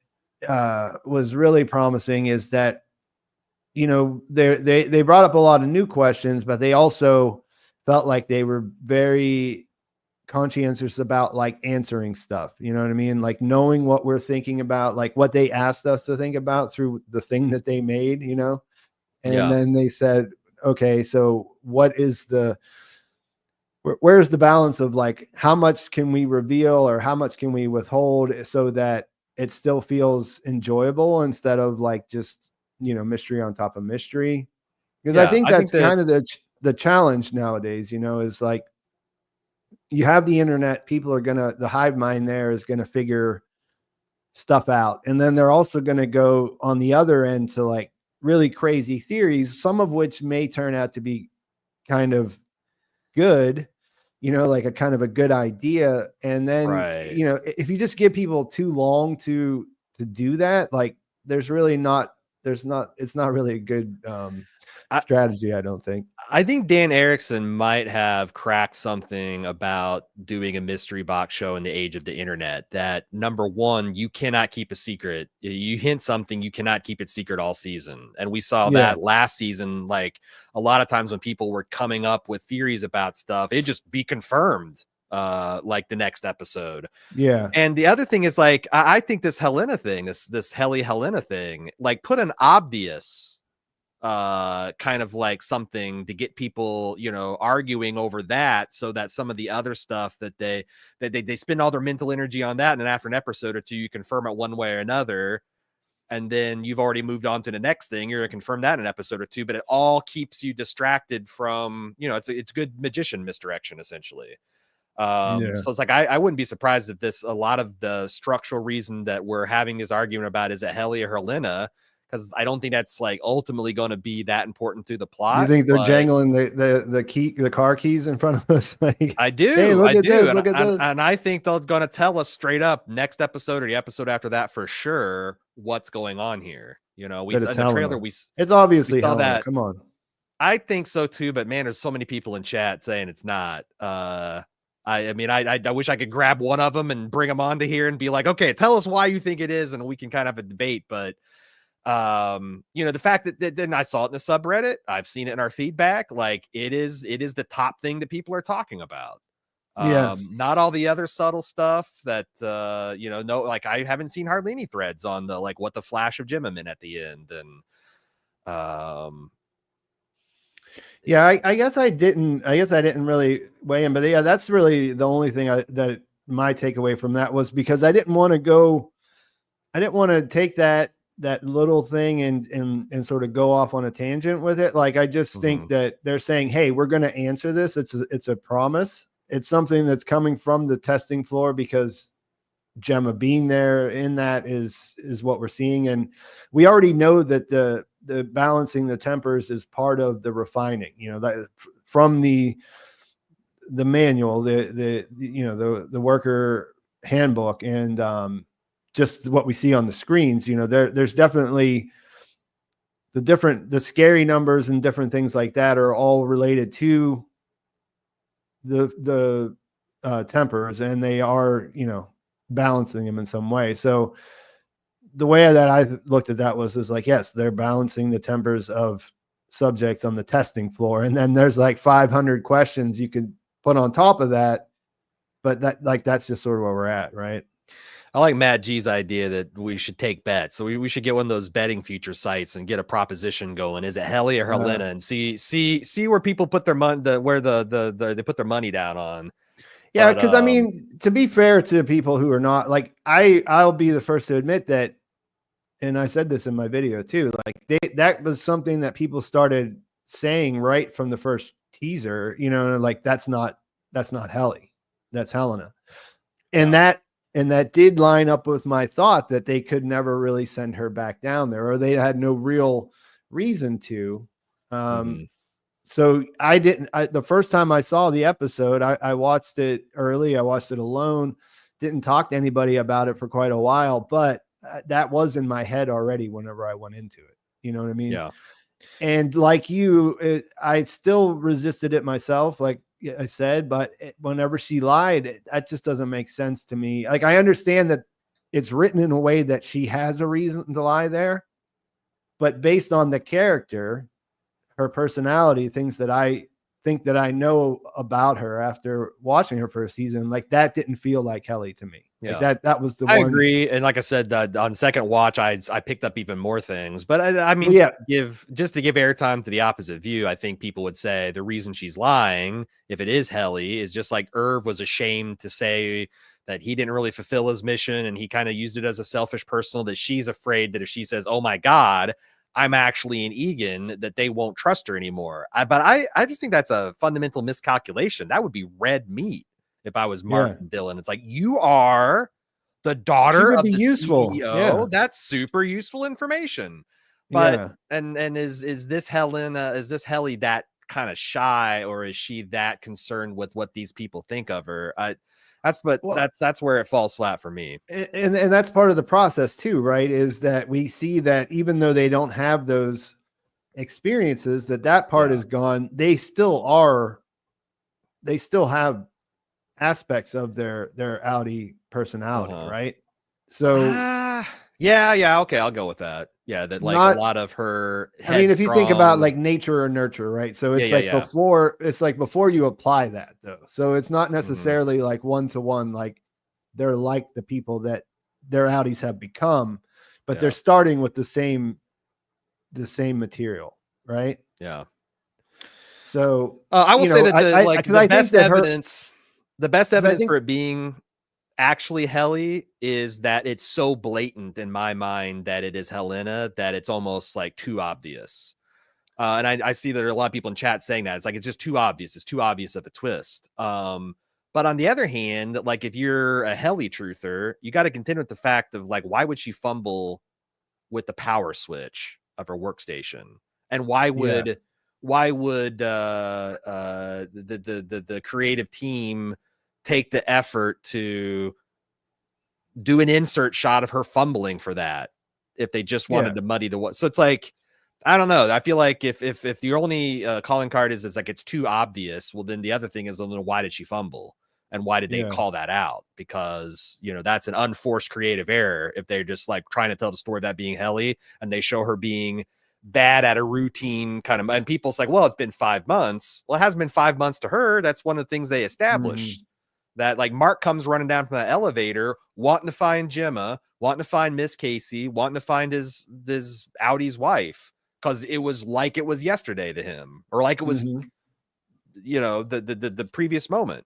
was really promising is that, they brought up a lot of new questions, but they also felt like they were very conscientious about like answering stuff. You know what I mean? Like knowing what we're thinking about, like what they asked us to think about through the thing that they made, and then they said, okay, so what is where's the balance of like, how much can we reveal or how much can we withhold so that it still feels enjoyable instead of like just, mystery on top of mystery? Because I think that's kind of the challenge nowadays, is like, you have the internet, people are the hive mind there is going to figure stuff out. And then they're also going to go on the other end to like really crazy theories, some of which may turn out to be kind of good, like a kind of a good idea. And then, if you just give people too long to do that, like it's not really a good strategy, I don't think. I think Dan Erickson might have cracked something about doing a mystery box show in the age of the internet, that number one, you cannot keep a secret. You hint something, you cannot keep it secret all season. And we saw that last season. Like a lot of times when people were coming up with theories about stuff, it'd just be confirmed like the next episode. Yeah. And the other thing is like, I think this Helena thing, this Helena thing, like put an obvious kind of like something to get people, arguing over that, so that some of the other stuff that they spend all their mental energy on that, and then after an episode or two, you confirm it one way or another, and then you've already moved on to the next thing. You're going to confirm that in an episode or two, but it all keeps you distracted from, it's good magician misdirection, essentially. So it's like, I wouldn't be surprised if a lot of the structural reason that we're having this argument about is it Helly or Helena, because I don't think that's like ultimately going to be that important to the plot. You think they're jangling the car keys in front of us? Like, I do. Hey, look at this. And I think they're going to tell us straight up next episode or the episode after that for sure what's going on here. We in the trailer it's obviously saw Helena. that. Come on. I think so too, but man, there's so many people in chat saying it's not. I wish I could grab one of them and bring them onto here and be like, okay, tell us why you think it is, and we can kind of have a debate. But the fact that then I saw it in the subreddit, I've seen it in our feedback, like it is the top thing that people are talking about. Not all the other subtle stuff that no, like I haven't seen hardly any threads on the like what the flash of Jimmy at the end. And I guess I didn't really weigh in, but that's really the only thing that my takeaway from that was, because I didn't want to take that little thing and sort of go off on a tangent with it. Like, I just think that they're saying, hey, we're going to answer this. It's a promise. It's something that's coming from the testing floor, because Gemma being there in that is what we're seeing. And we already know that the balancing the tempers is part of the refining, that from the manual, the worker handbook and just what we see on the screens, you know, there's definitely the scary numbers and different things like that are all related to the tempers, and they are, you know, balancing them in some way. So the way that I looked at that was like, yes, they're balancing the tempers of subjects on the testing floor. And then there's like 500 questions you could put on top of that. But that's just sort of where we're at. Right. I like Matt G's idea that we should take bets. So we should get one of those betting future sites and get a proposition going. Is it Helly or Helena? And see where people put their money, where they put their money down on. Yeah. Cause I mean, to be fair to people who are not like, I'll be the first to admit that, and I said this in my video too, like that was something that people started saying right from the first teaser, you know, like that's not Helly, that's Helena. And that did line up with my thought that they could never really send her back down there, or they had no real reason to. So the first time I saw the episode, I watched it early. I watched it alone, didn't talk to anybody about it for quite a while, but that was in my head already whenever I went into it. You know what I mean? Yeah. And like you, I still resisted it myself, like I said, but whenever she lied, that just doesn't make sense to me. Like, I understand that it's written in a way that she has a reason to lie there, but based on the character, her personality, things that I think that I know about her after watching her for a season, like that didn't feel like Helly to me. Yeah. Like that was the I one. agree. And like I said, on second watch, I picked up even more things, but I mean, just to give airtime to the opposite view, I think people would say the reason she's lying, if it is Helly, is just like Irv was ashamed to say that he didn't really fulfill his mission. And he kind of used it as a selfish personal, that she's afraid that if she says, oh my God, I'm actually an Egan, that they won't trust her anymore. But I just think that's a fundamental miscalculation. That would be red meat. If I was Mark and Dylan, it's like, you are the daughter of the CEO. Yeah. That's super useful information. But and is this Helena? Is this Helly that kind of shy, or is she that concerned with what these people think of her? That's where it falls flat for me. And that's part of the process too, right? Is that we see that even though they don't have those experiences, that part is gone. They still have aspects of their Audi personality, right? So okay, I'll go with that. Yeah, that like a lot of her. I mean, if you think about like nature or nurture, right? So it's before you apply that though. So it's not necessarily like one-to-one, like they're like the people that their Audis have become, but they're starting with the same material, right? Yeah. So I will say that the best evidence for it being actually Helly is that it's so blatant in my mind that it is Helena that it's almost like too obvious. And I see that there are a lot of people in chat saying that it's like, it's just too obvious. It's too obvious of a twist. But on the other hand, like if you're a Helly truther, you got to contend with the fact of like, why would she fumble with the power switch of her workstation? And why would the creative team take the effort to do an insert shot of her fumbling for that if they just wanted to muddy the what? So it's like, I don't know. I feel like if the only calling card is like it's too obvious, well then the other thing is, why did she fumble and why did they call that out? Because that's an unforced creative error if they're just like trying to tell the story of that being Helly and they show her being bad at a routine kind of, and people's like, well, it's been 5 months. Well, it hasn't been 5 months to her. That's one of the things they established. That like Mark comes running down from the elevator, wanting to find Gemma, wanting to find Miss Casey, wanting to find his Audi's wife, because it was like it was yesterday to him, or like it was, the previous moment,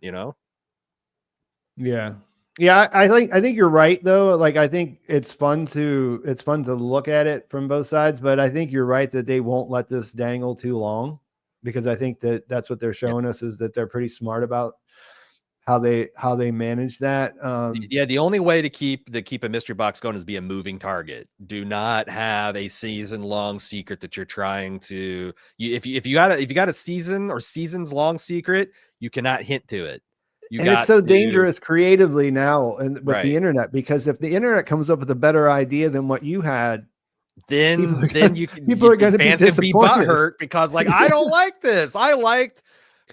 Yeah. I think you're right though. Like I think it's fun to look at it from both sides, but I think you're right that they won't let this dangle too long, because I think that's what they're showing us, is that they're pretty smart about how they manage that. The only way to keep a mystery box going is be a moving target. Do not have a season-long secret that you're trying to. If you got a season or seasons long secret, you cannot hint to it. You and got it's so to- dangerous creatively now and with Right. the internet, because if the internet comes up with a better idea than what you had, then people are going to be fans can be disappointed. butthurt because like I don't like this. I liked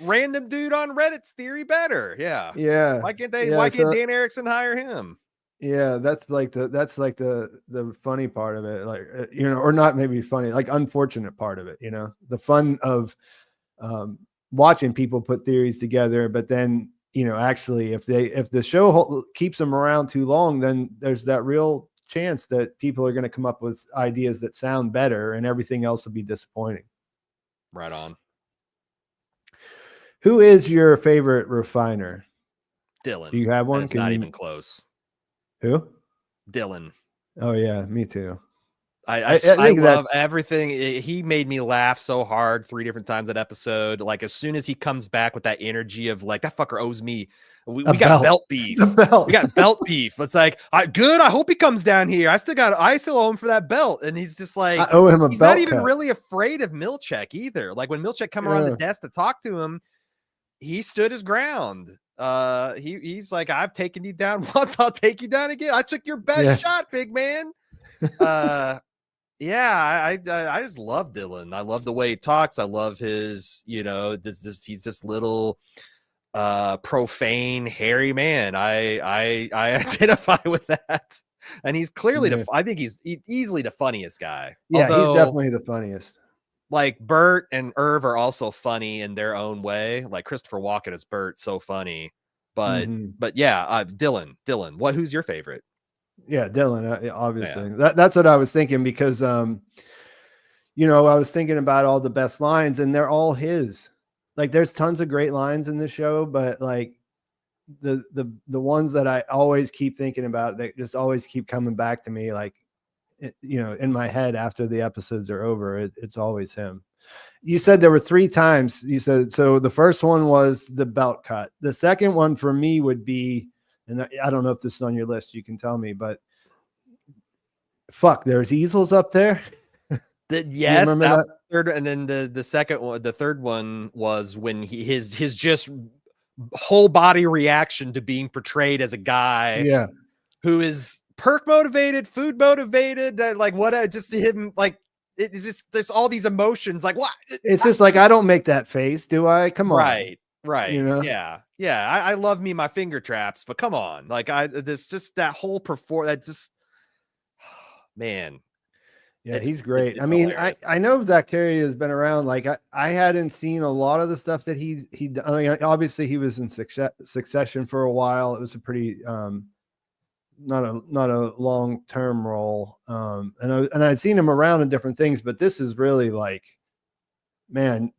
random dude on Reddit's theory better. Yeah. Yeah. Why can't they? Yeah, Why can't so- Dan Erickson hire him? Yeah, that's like the funny part of it, like or not maybe funny, like unfortunate part of it. The fun of watching people put theories together, but then actually if the show keeps them around too long, then there's that real chance that people are going to come up with ideas that sound better, and everything else will be disappointing. Right on. Who is your favorite refiner? Dylan. Do you have one? It's not even close. Who? Dylan. Oh yeah, me too. I think love that's everything. He made me laugh so hard 3 different times that episode. Like as soon as he comes back with that energy of like that fucker owes me. We got belt beef. belt. We got belt beef. It's like good. I hope he comes down here. I still owe him for that belt. And he's just like I owe him a he's belt not even cut. really afraid of Milchek either. Like when Milchek come around the desk to talk to him, he stood his ground. He's like, I've taken you down once, I'll take you down again. I took your best shot, big man. I just love Dylan. I love the way he talks. I love his, he's this little profane, hairy man. I identify with that. And he's clearly I think he's easily the funniest guy. Yeah, he's definitely the funniest. Like Bert and Irv are also funny in their own way. Like Christopher Walken as Bert, so funny. But Dylan, who's your favorite? Yeah, Dylan, obviously. Yeah. That's what I was thinking, because I was thinking about all the best lines, and they're all his. Like there's tons of great lines in the show, but like the ones that I always keep thinking about, that just always keep coming back to me, like in my head after the episodes are over, it's always him. You said there were 3 times. You said, so the first one was the belt cut. The second one for me would be, and I don't know if this is on your list, you can tell me, but fuck, there's easels up there. Yes, that third, and then the second one, the third one was when his just whole body reaction to being portrayed as a guy who is perk motivated, food motivated, just him, like it's just there's all these emotions, like what? It's just like, I don't make that face, do I? Come on. Right. Yeah. I love me my finger traps, but come on, like this just that whole that just man. Yeah, he's great. I mean, I know Zaccaria has been around. Like I hadn't seen a lot of the stuff that he I mean, obviously he was in Succession for a while. It was a pretty not a long-term role. And I'd seen him around in different things, but this is really like, man,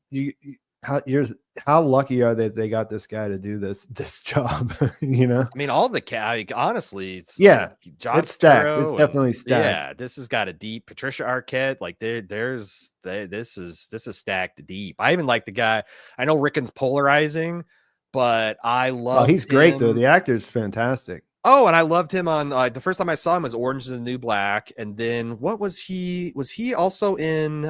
how lucky are they got this guy to do this job? I mean, all the honestly, it's it's stacked. It's definitely stacked. Yeah, this has got a deep Patricia Arquette. Like this is stacked deep. I even like the guy. I know Rickon's polarizing, but I love. He's great though. The actor's fantastic. Oh, and I loved him on the first time I saw him was Orange is the New Black, and then what was he? Was he also in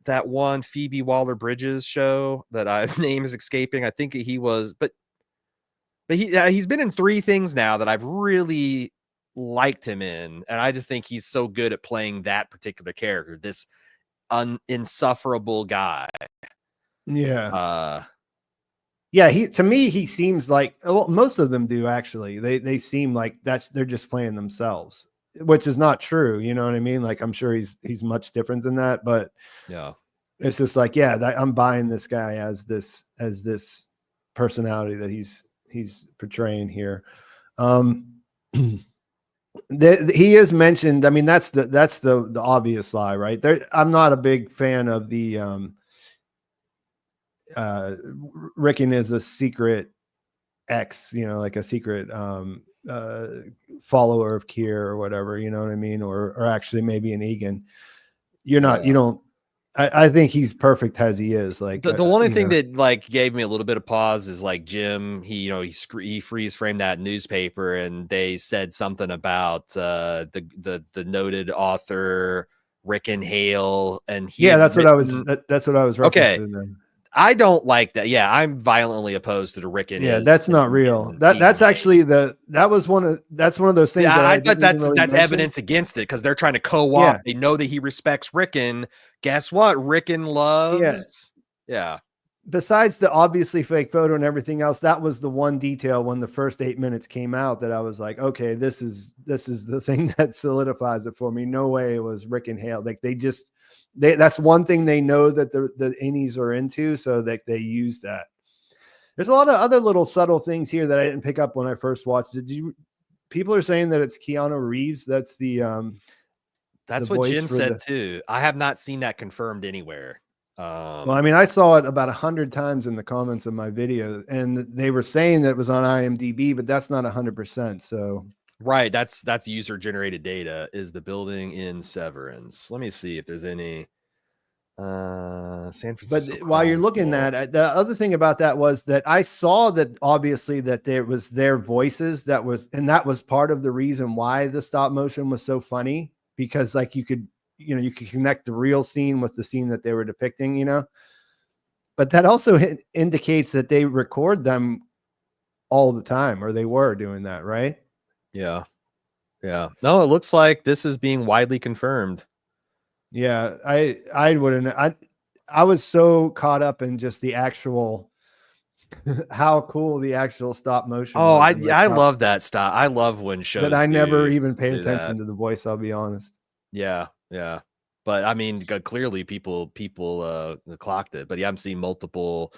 that one Phoebe Waller-Bridges show that name is escaping? I think he was, but he's been in 3 things now that I've really liked him in, and I just think he's so good at playing that particular character, this insufferable guy. Yeah. Yeah, to me, he seems like, well, most of them do actually. They seem like they're just playing themselves, which is not true. You know what I mean? Like, I'm sure he's much different than that, but yeah, it's just like, I'm buying this guy as this personality that he's portraying here. He is mentioned. I mean, that's the obvious lie, right? I'm not a big fan of the Rickon is a secret X, like a secret follower of Keir or whatever, you know what I mean? Or actually maybe an Egan. You don't. I think he's perfect as he is. Like the only thing that like gave me a little bit of pause is like Jim. He freeze framed that newspaper, and they said something about the noted author Rickon Hale, and that's what I was referencing. Okay. Then. I don't like that. Yeah, I'm violently opposed to the Rick and Yeah, his that's not and real. That's DNA. actually that's one of those things. Yeah, that I I thought didn't even that's really mention. evidence against it because they're trying to co-opt. Yeah. They know that he respects Rickon. Guess what? Rickon loves. Yeah. Besides the obviously fake photo and everything else, that was the one detail when the first 8 minutes came out that I was like, okay, this is the thing that solidifies it for me. No way it was Rick and Hale. Like that's one thing they know that the Innies are into, so that they use that. There's a lot of other little subtle things here that I didn't pick up when I first watched. People are saying that it's Keanu Reeves. That's that's the what voice Jim for said too. I have not seen that confirmed anywhere. Well, I mean, I saw it about 100 times in the comments of my video, and they were saying that it was on IMDb, but that's not 100%. So right, that's user generated data. Is the building in Severance? Let me see if there's any San Francisco. But while you're looking at the other thing about that was that I saw that obviously that there was their voices that was part of the reason why the stop motion was so funny, because like you could connect the real scene with the scene that they were depicting, but that also indicates that they record them all the time, or they were doing that, right? Yeah. No, it looks like this is being widely confirmed. Yeah, I wouldn't. I was so caught up in just the actual how cool the actual stop motion. Oh, was, I love that stop. I love when shows that I never even paid do attention that. to the voice. I'll be honest. Yeah. But I mean, clearly people clocked it. But yeah, I'm seeing multiple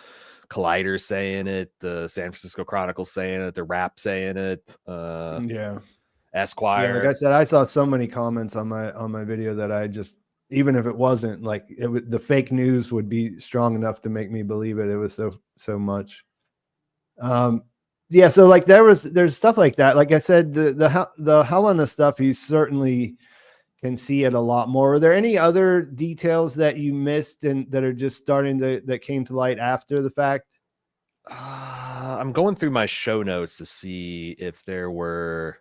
colliders saying it. The San Francisco Chronicle saying it. The Rap saying it. Yeah. Esquire. Yeah, like I said, I saw so many comments on my video that I just, even if it wasn't like the fake news would be strong enough to make me believe it. It was so much. Yeah. So like there's stuff like that. Like I said, the Helena stuff, you certainly can see it a lot more. Are there any other details that you missed and that are just that came to light after the fact? I'm going through my show notes to see if there were.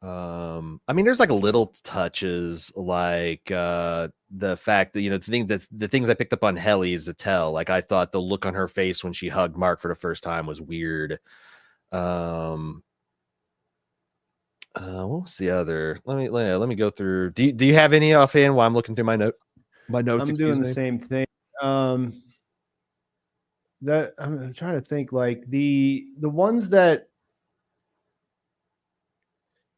I mean, there's like little touches, like the fact that the things I picked up on Helly is to tell. Like I thought the look on her face when she hugged Mark for the first time was weird. What was the other? Let me go through. Do you have any offhand while I'm looking through my notes? I'm doing the same thing. That I'm trying to think, like the ones that.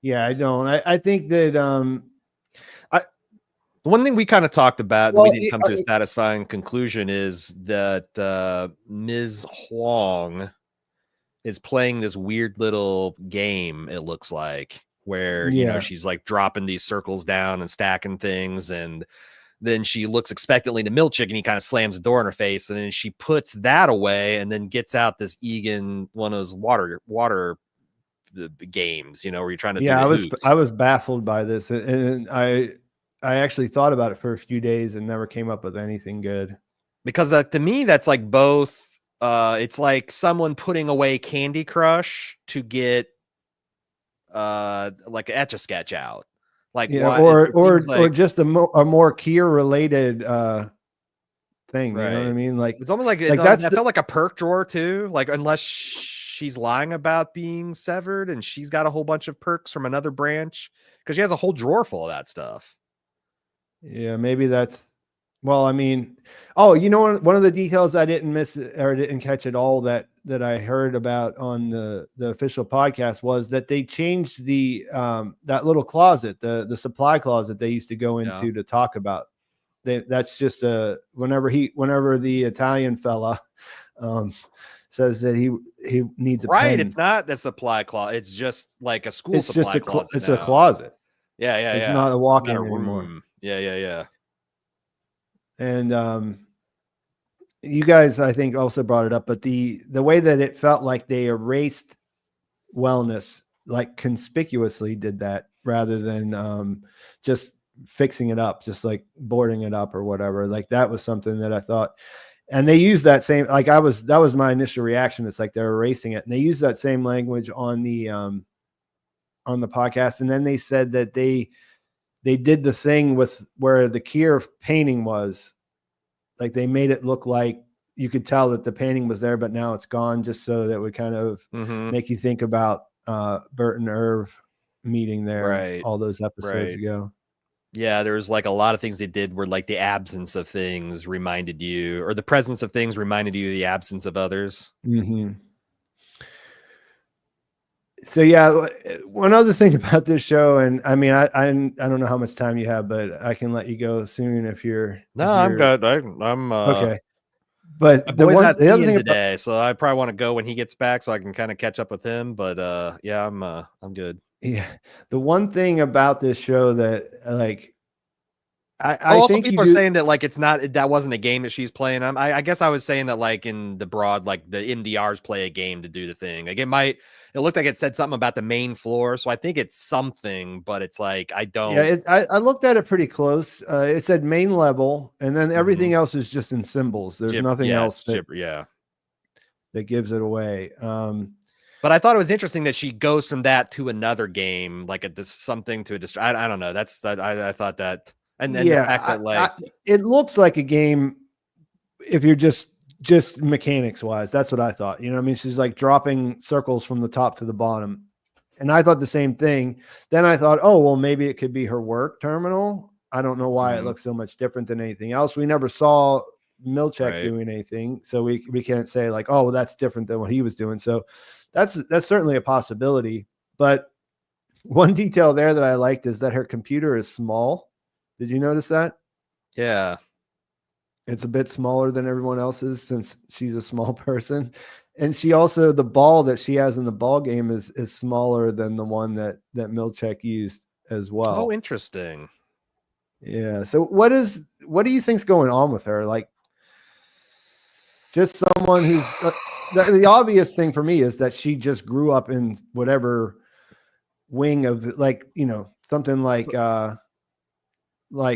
Yeah, I don't. I think that the one thing we kind of talked about, well, we didn't come to a satisfying conclusion, is that Ms. Huang is playing this weird little game, it looks like, where she's like dropping these circles down and stacking things, and then she looks expectantly to Milchick and he kind of slams the door in her face, and then she puts that away and then gets out this Egan, one of those water games, where you're trying to I was baffled by this, and I actually thought about it for a few days and never came up with anything good, because to me that's like both it's like someone putting away Candy Crush to get like Etch-a-Sketch out, like or just a more Kier related thing, right. You know what I mean? Like it's almost like that felt like a perk drawer too, like unless she's lying about being severed and she's got a whole bunch of perks from another branch, because she has a whole drawer full of that stuff. Yeah, maybe that's, well, I mean, one of the details I didn't miss or didn't catch at all that I heard about on the official podcast was that they changed the that little closet, the supply closet they used to go into to talk about. That's just whenever the Italian fella says that he needs a pen. It's not a supply closet. It's just like a school it's supply just a closet. It's a closet. Yeah. It's not a walk-in anymore. Yeah. And you guys, I think, also brought it up, but the way that it felt like they erased wellness, like conspicuously did that, rather than just fixing it up, just like boarding it up or whatever. Like that was something that I thought, and they used that same, like that was my initial reaction. It's like they're erasing it, and they used that same language on the podcast. And then they said that they did the thing with where the Kier painting was, like they made it look like you could tell that the painting was there, but now it's gone, just so that would kind of make you think about Bert and Irv meeting there all those episodes ago. Yeah, there was like a lot of things they did where like the absence of things reminded you, or the presence of things reminded you of the absence of others. So yeah, one other thing about this show, and I mean, I don't know how much time you have, but I can let you go soon if you're. No, I'm good. I'm okay. But the other thing today, so I probably want to go when he gets back so I can kind of catch up with him. But yeah, I'm good. Yeah, the one thing about this show that like. I also think people are saying that like that wasn't a game that she's playing. I guess I was saying that like in the broad, like the MDRs play a game to do the thing. Like it looked like it said something about the main floor, so I think it's something, but it's like I don't. Yeah, I looked at it pretty close. It said main level, and then everything else is just in symbols. There's nothing else that gives it away. But I thought it was interesting that she goes from that to another game, like something to a I don't know. I thought that. And then the fact that like it looks like a game if you're just mechanics wise. That's what I thought. You know what I mean? She's like dropping circles from the top to the bottom. And I thought the same thing. Then I thought, oh, well, maybe it could be her work terminal. I don't know why it looks so much different than anything else. We never saw Milchek doing anything. So we can't say like, oh, well, that's different than what he was doing. So that's certainly a possibility. But one detail there that I liked is that her computer is small. Did you notice that? Yeah. It's a bit smaller than everyone else's since she's a small person. And she also, the ball that she has in the ball game is smaller than the one that Milchek used as well. Oh, interesting. Yeah. So what do you think's going on with her? Like just someone who's the obvious thing for me is that she just grew up in whatever wing of like, you know, something like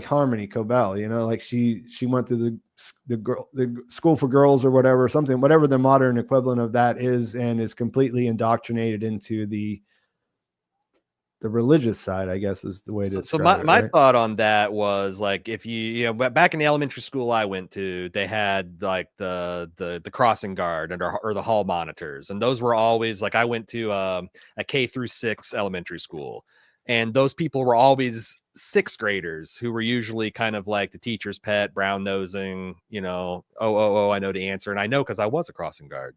Harmony Cobel, you know, like she went to the school for girls or whatever the modern equivalent of that is, and is completely indoctrinated into the religious side, I guess is the way to describe it. My thought on that was like, if you know, back in the elementary school I went to, they had like the crossing guard or the hall monitors. And those were always like, I went to a K-6 elementary school, and those people were always sixth graders who were usually kind of like the teacher's pet, brown nosing, you know, I know the answer. And I know, cause I was a crossing guard.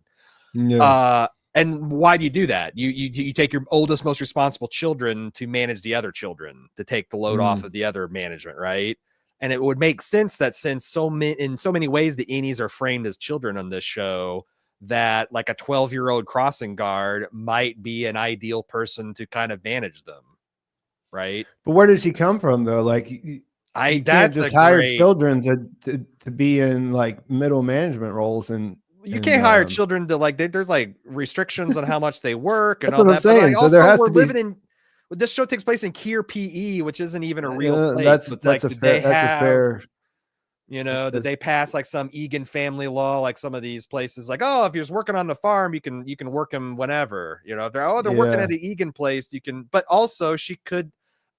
Yeah. And why do you do that? You take your oldest, most responsible children to manage the other children, to take the load off of the other management, right? And it would make sense that since in so many ways the Innies are framed as children on this show, that like a 12-year-old crossing guard might be an ideal person to kind of manage them, right? But where did she come from though? Like you can't just hire children to be in like middle management roles, and you can't hire children to like there's like restrictions on how much they work and that's all what that. I'm saying. Like, so also, there has we're to be living in. This show takes place in Kier, PE, which isn't even a real place. That's a fair. You know, that they pass like some Egan family law, like some of these places, like, oh, if you're working on the farm, you can work them whenever. You know, if they're working at an Egan place, you can. But also, she could.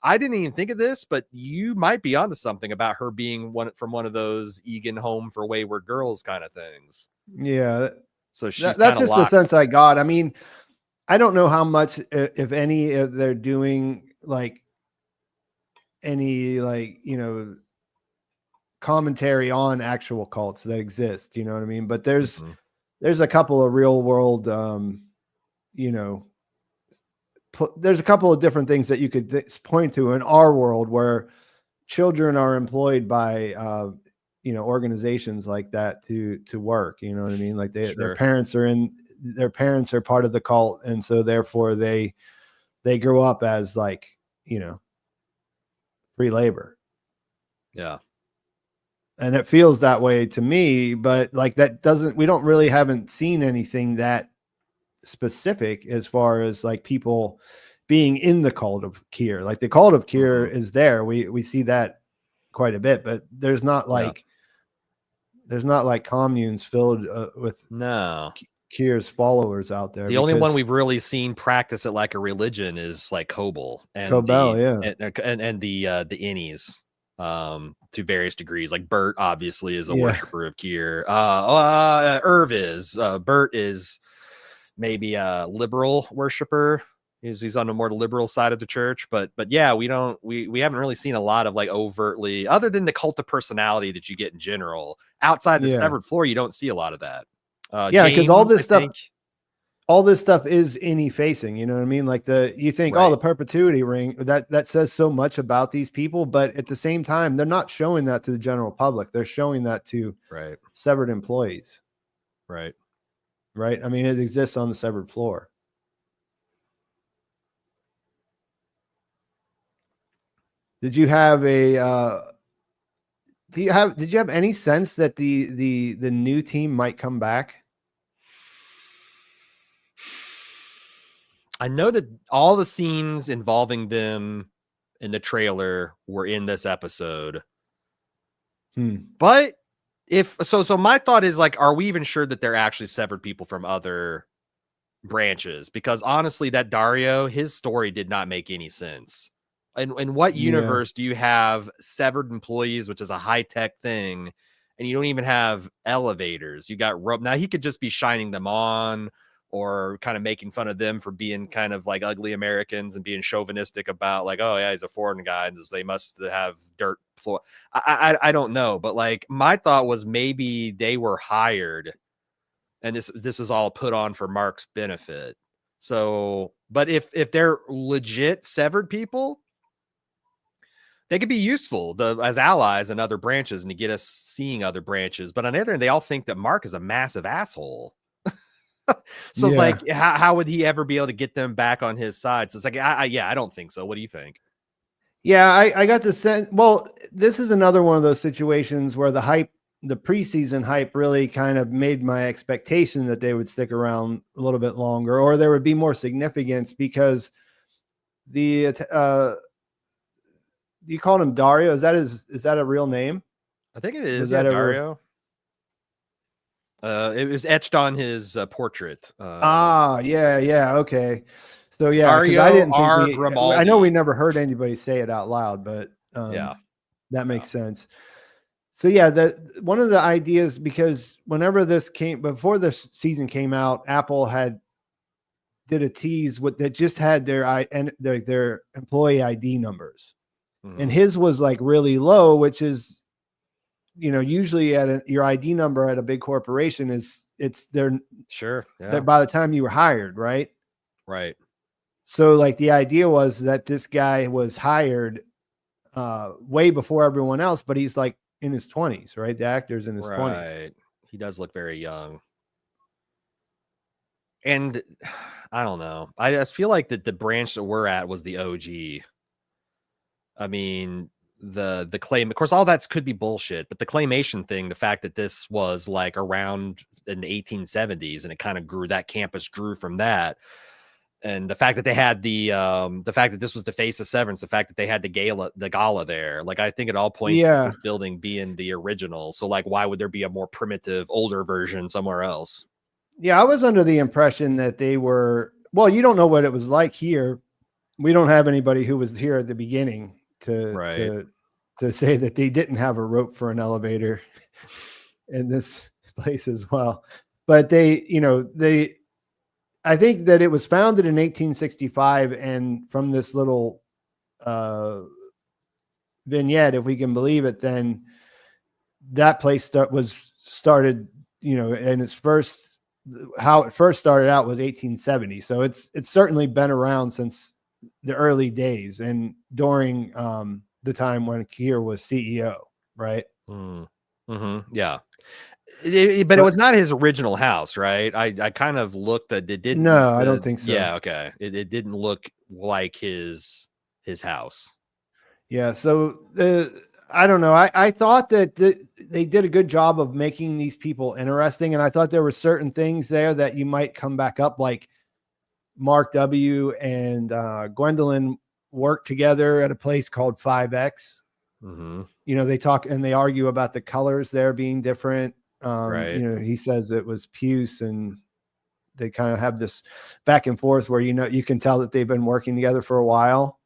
I didn't even think of this, but you might be onto something about her being one of those Egan home for wayward girls kind of things. Yeah. So that's just the sense I got. I mean, I don't know how much, if any, they're doing like any like, you know, commentary on actual cults that exist. You know what I mean? But there's a couple of real world, you know, there's a couple of different things that you could point to in our world where children are employed by, you know, organizations like that to work, you know what I mean? Like their parents are part of the cult. And so therefore they grow up as like, you know, free labor. Yeah. And it feels that way to me, but like we haven't seen anything that specific as far as like people being in the cult of Kier. Like the cult of Kier is there. We see that quite a bit, but there's not like communes filled with Kier's followers out there. The only one we've really seen practice it like a religion is like Cobel and Cobel, and the Innies. to various degrees. Like Bert obviously is a Yeah. worshiper of Kier. Irv is. Bert is maybe a liberal worshiper. He's on the more liberal side of the church, but yeah, we haven't really seen a lot of like overtly, other than the cult of personality that you get in general. Outside the severed floor, you don't see a lot of that. Yeah, because all this James, all this stuff is Innie facing, you know what I mean? Like you think, Right. oh, the perpetuity ring, that says so much about these people, but at the same time, they're not showing that to the general public. They're showing that to right, severed employees, right. right? I mean, it exists on the severed floor. Did you have did you have any sense that the new team might come back? I know that all the scenes involving them in the trailer were in this episode. But if so my thought is like, are we even sure that they're actually severed people from other branches? Because honestly, that Dario, his story did not make any sense. In what universe do you have severed employees, which is a high-tech thing, and you don't even have elevators? You got rope. Now he could just be shining them on, or kind of making fun of them for being kind of like ugly Americans and being chauvinistic about like, oh yeah, he's a foreign guy, and they must have dirt floor. I don't know, but like my thought was maybe they were hired, and this was all put on for Mark's benefit. So, but if they're legit severed people, they could be useful as allies in other branches and to get us seeing other branches. But on the other hand, they all think that Mark is a massive asshole. So it's like, how would he ever be able to get them back on his side? So it's like, I don't think so. What do you think? Yeah, I got the sense. Well, this is another one of those situations where the preseason hype really kind of made my expectation that they would stick around a little bit longer, or there would be more significance, because you called him Dario. Is that a real name? I think it is. Was Yeah, that Dario. It was etched on his portrait. Yeah. Okay. So yeah, because Dario I didn't R. think Grimaldi. I know we never heard anybody say it out loud, but yeah, that makes sense. So yeah, one of the ideas, because whenever before this season came out, Apple did a tease that just had their employee ID numbers, and his was like really low, which is, usually your ID number at a big corporation they're by the time you were hired, right? Right. So like the idea was that this guy was hired way before everyone else, but he's like in his 20s, right? The actor's in his 20s. He does look very young. And I don't know. I just feel like that the branch that we're at was the OG. I mean, the claim, of course, all that could be bullshit, but the claymation thing, the fact that this was like around in the 1870s and it kind of grew, that campus grew from that. And the fact that they had the fact that this was the face of Severance, the fact that they had the gala there, like I think it all points to this building being the original. So like, why would there be a more primitive, older version somewhere else? Yeah, I was under the impression that they were. Well, you don't know what it was like here. We don't have anybody who was here at the beginning to say that they didn't have a rope for an elevator in this place as well. But I think that it was founded in 1865, and from this little vignette, if we can believe it, then that place was started, and how it first started out was 1870. So it's certainly been around since the early days, and during the time when Kier was CEO, right? Yeah. But it was not his original house, right? I kind of looked at it. Didn't. No, I don't think so. Yeah, okay. It didn't look like his house. Yeah. So I don't know. I thought that they did a good job of making these people interesting, and I thought there were certain things there that you might come back up, like Mark W. and Gwendolyn work together at a place called 5X. They talk and they argue about the colors there being different. He says it was puce, and they kind of have this back and forth where, you can tell that they've been working together for a while,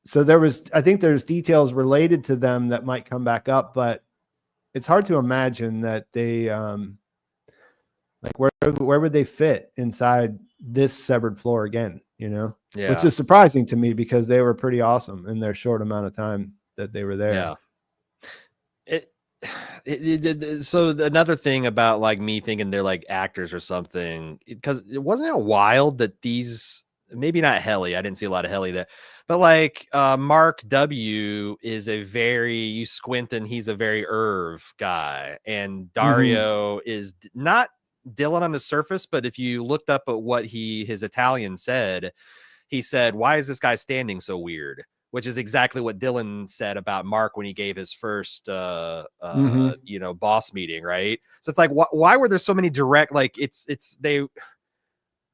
so I think there's details related to them that might come back up, but it's hard to imagine that they, like where would they fit inside this severed floor again, Yeah. which is surprising to me because they were pretty awesome in their short amount of time that they were there. Yeah. So another thing about like me thinking they're like actors or something, because it wasn't wild that these, maybe not Helly, I didn't see a lot of Helly there, but like Mark W is you squint and he's a very Irv guy, and Dario is not Dylan on the surface, but if you looked up at what his Italian said, he said, "Why is this guy standing so weird?" Which is exactly what Dylan said about Mark when he gave his first, boss meeting, right? So it's like, why were there so many direct, like it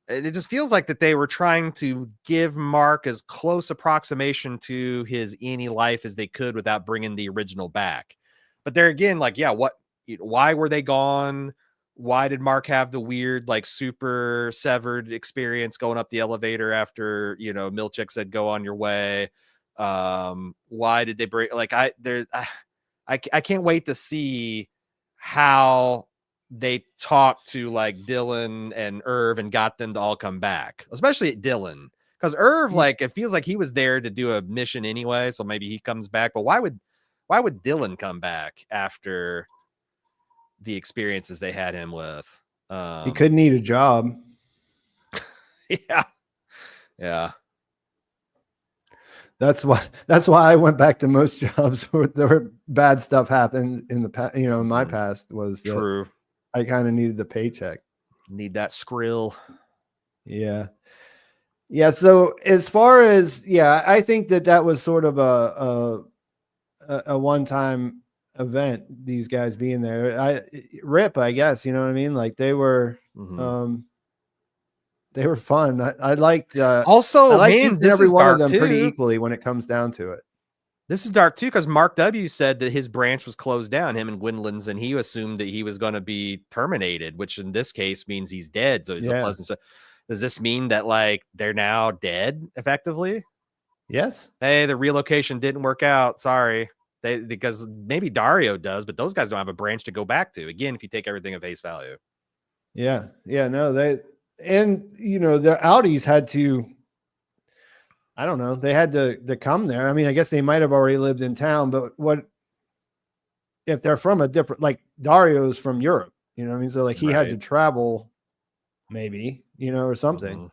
just feels like that they were trying to give Mark as close approximation to his Innie life as they could without bringing the original back. But there again, like, yeah, why were they gone? Why did Mark have the weird, like, super severed experience going up the elevator after, Milchick said, "Go on your way"? Why did they break? Like, I can't wait to see how they talked to like Dylan and Irv and got them to all come back, especially at Dylan, because Irv, like, it feels like he was there to do a mission anyway, so maybe he comes back. But why would Dylan come back after the experiences they had him with? He could need a job. Yeah. That's why I went back to most jobs where there were bad stuff happened in the past, in my past, was that true. I kind of needed the paycheck. Need that skrill. Yeah. Yeah. So as far as, I think that was sort of a one-time event, these guys being there. I guess, you know what I mean? Like they were, they were fun. I liked, also, I liked man, each and every one of them too. pretty equally when it comes down to it. This is dark too, because Mark W said that his branch was closed down, him and Gwendolyn's, and he assumed that he was going to be terminated, which in this case means he's dead. So it's a pleasant. So does this mean that like they're now dead effectively? Yes. Hey, the relocation didn't work out. Sorry. Because maybe Dario does, but those guys don't have a branch to go back to. Again, if you take everything at face value. Yeah. Yeah. No, their Audis had to, I don't know, they had to come there. I mean, I guess they might have already lived in town, but what if they're from a different, like Dario's from Europe, you know what I mean? So like he had to travel maybe, or something.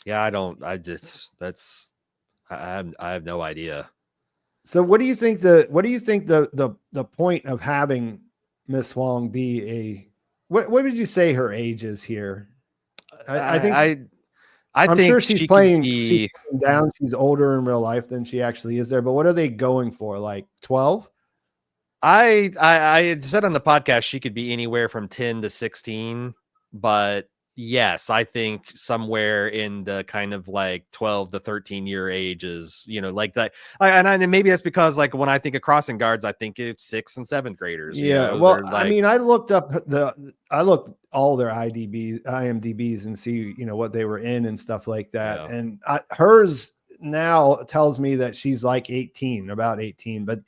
Yeah, I have no idea. So what do you think the point of having Miss Huang be what would you say her age is here? I think I'm sure she's playing down. She's older in real life than she actually is there. But what are they going for? Like 12? I had said on the podcast she could be anywhere from 10 to 16, but yes, I think somewhere in the kind of like 12 to 13 year ages, like that. And maybe that's because like when I think of crossing guards, I think of 6th and 7th graders. Well, I mean, I looked up all their IMDb's and see, what they were in and stuff like that. Yeah. And hers now tells me that she's like about 18, but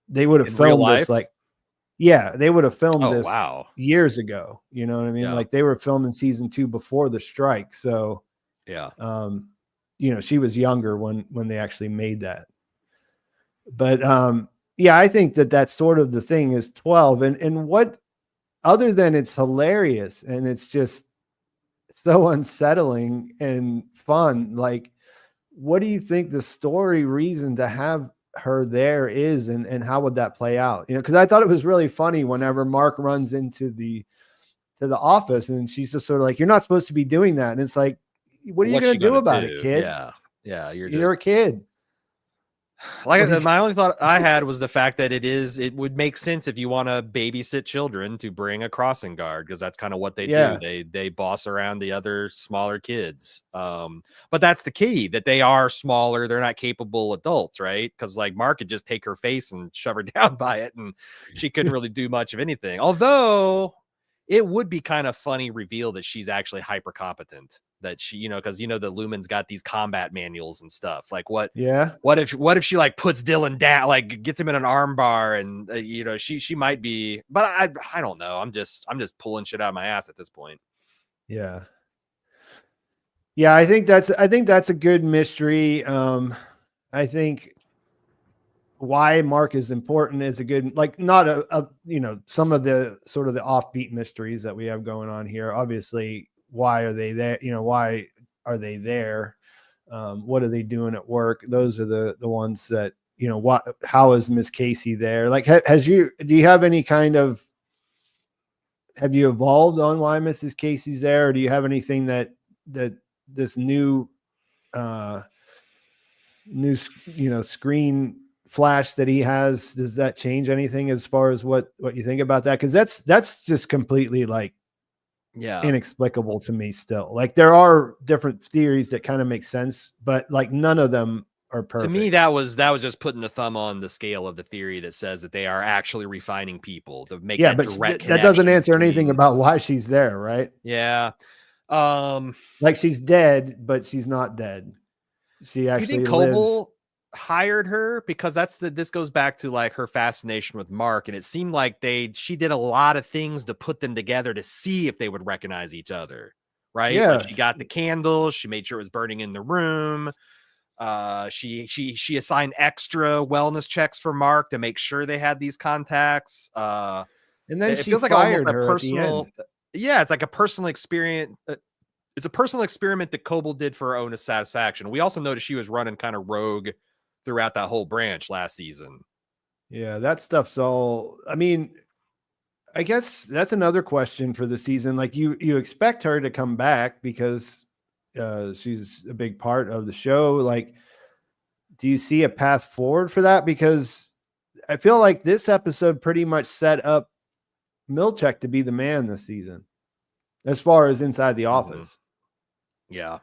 they would have filmed this like, they would have filmed this years ago. You know what I mean? Yeah. Like they were filming season 2 before the strike. So she was younger when they actually made that. But I think that's sort of the thing is 12. And what, other than it's hilarious and it's just so unsettling and fun, like, what do you think the story reason to have her there is, and how would that play out? Because I thought it was really funny whenever Mark runs into the office and she's just sort of like, "You're not supposed to be doing that," and it's like, what are you going to do about it, kid? Yeah, you're a kid. Like my only thought I had was the fact that it would make sense if you want to babysit children to bring a crossing guard, because that's kind of what they do. They boss around the other smaller kids. But that's the key, that they are smaller. They're not capable adults, right? Because like Mark could just take her face and shove her down by it, and she couldn't really do much of anything. Although it would be kind of funny reveal that she's actually hyper competent. that she, because the Lumen's got these combat manuals and stuff. Like what Yeah. what if she like puts Dylan down, like gets him in an arm bar, and she might be, but I don't know. I'm just pulling shit out of my ass at this point. Yeah. Yeah, I think that's a good mystery. I think why Mark is important is a good, like, not a some of the sort of the offbeat mysteries that we have going on here. Obviously, why are they there? Why are they there? What are they doing at work? Those are the ones that, how is Miss Casey there? Like, do you have any kind of, have you evolved on why Mrs. Casey's there? Or do you have anything that this new screen flash that he has, does that change anything as far as what you think about that? Because that's just completely like inexplicable to me still. Like, there are different theories that kind of make sense, but like none of them are perfect. To me, that was just putting the thumb on the scale of the theory that says that they are actually refining people to make that direct that doesn't answer anything about why she's there, right? Yeah. Like, she's dead, but she's not dead. She actually lives. Cobel hired her because this goes back to like her fascination with Mark, and it seemed like she did a lot of things to put them together to see if they would recognize each other, right? Yeah. Like, she got the candles, she made sure it was burning in the room. She assigned extra wellness checks for Mark to make sure they had these contacts. And then it she feels like fired almost a her personal. at the end. Yeah, it's like a personal experience. It's a personal experiment that Cobel did for her own satisfaction. We also noticed she was running kind of rogue throughout that whole branch last season. Yeah, that stuff's all. I mean, I guess that's another question for the season. Like, you expect her to come back because she's a big part of the show. Like, do you see a path forward for that? Because I feel like this episode pretty much set up Milchek to be the man this season, as far as inside the office. Yeah.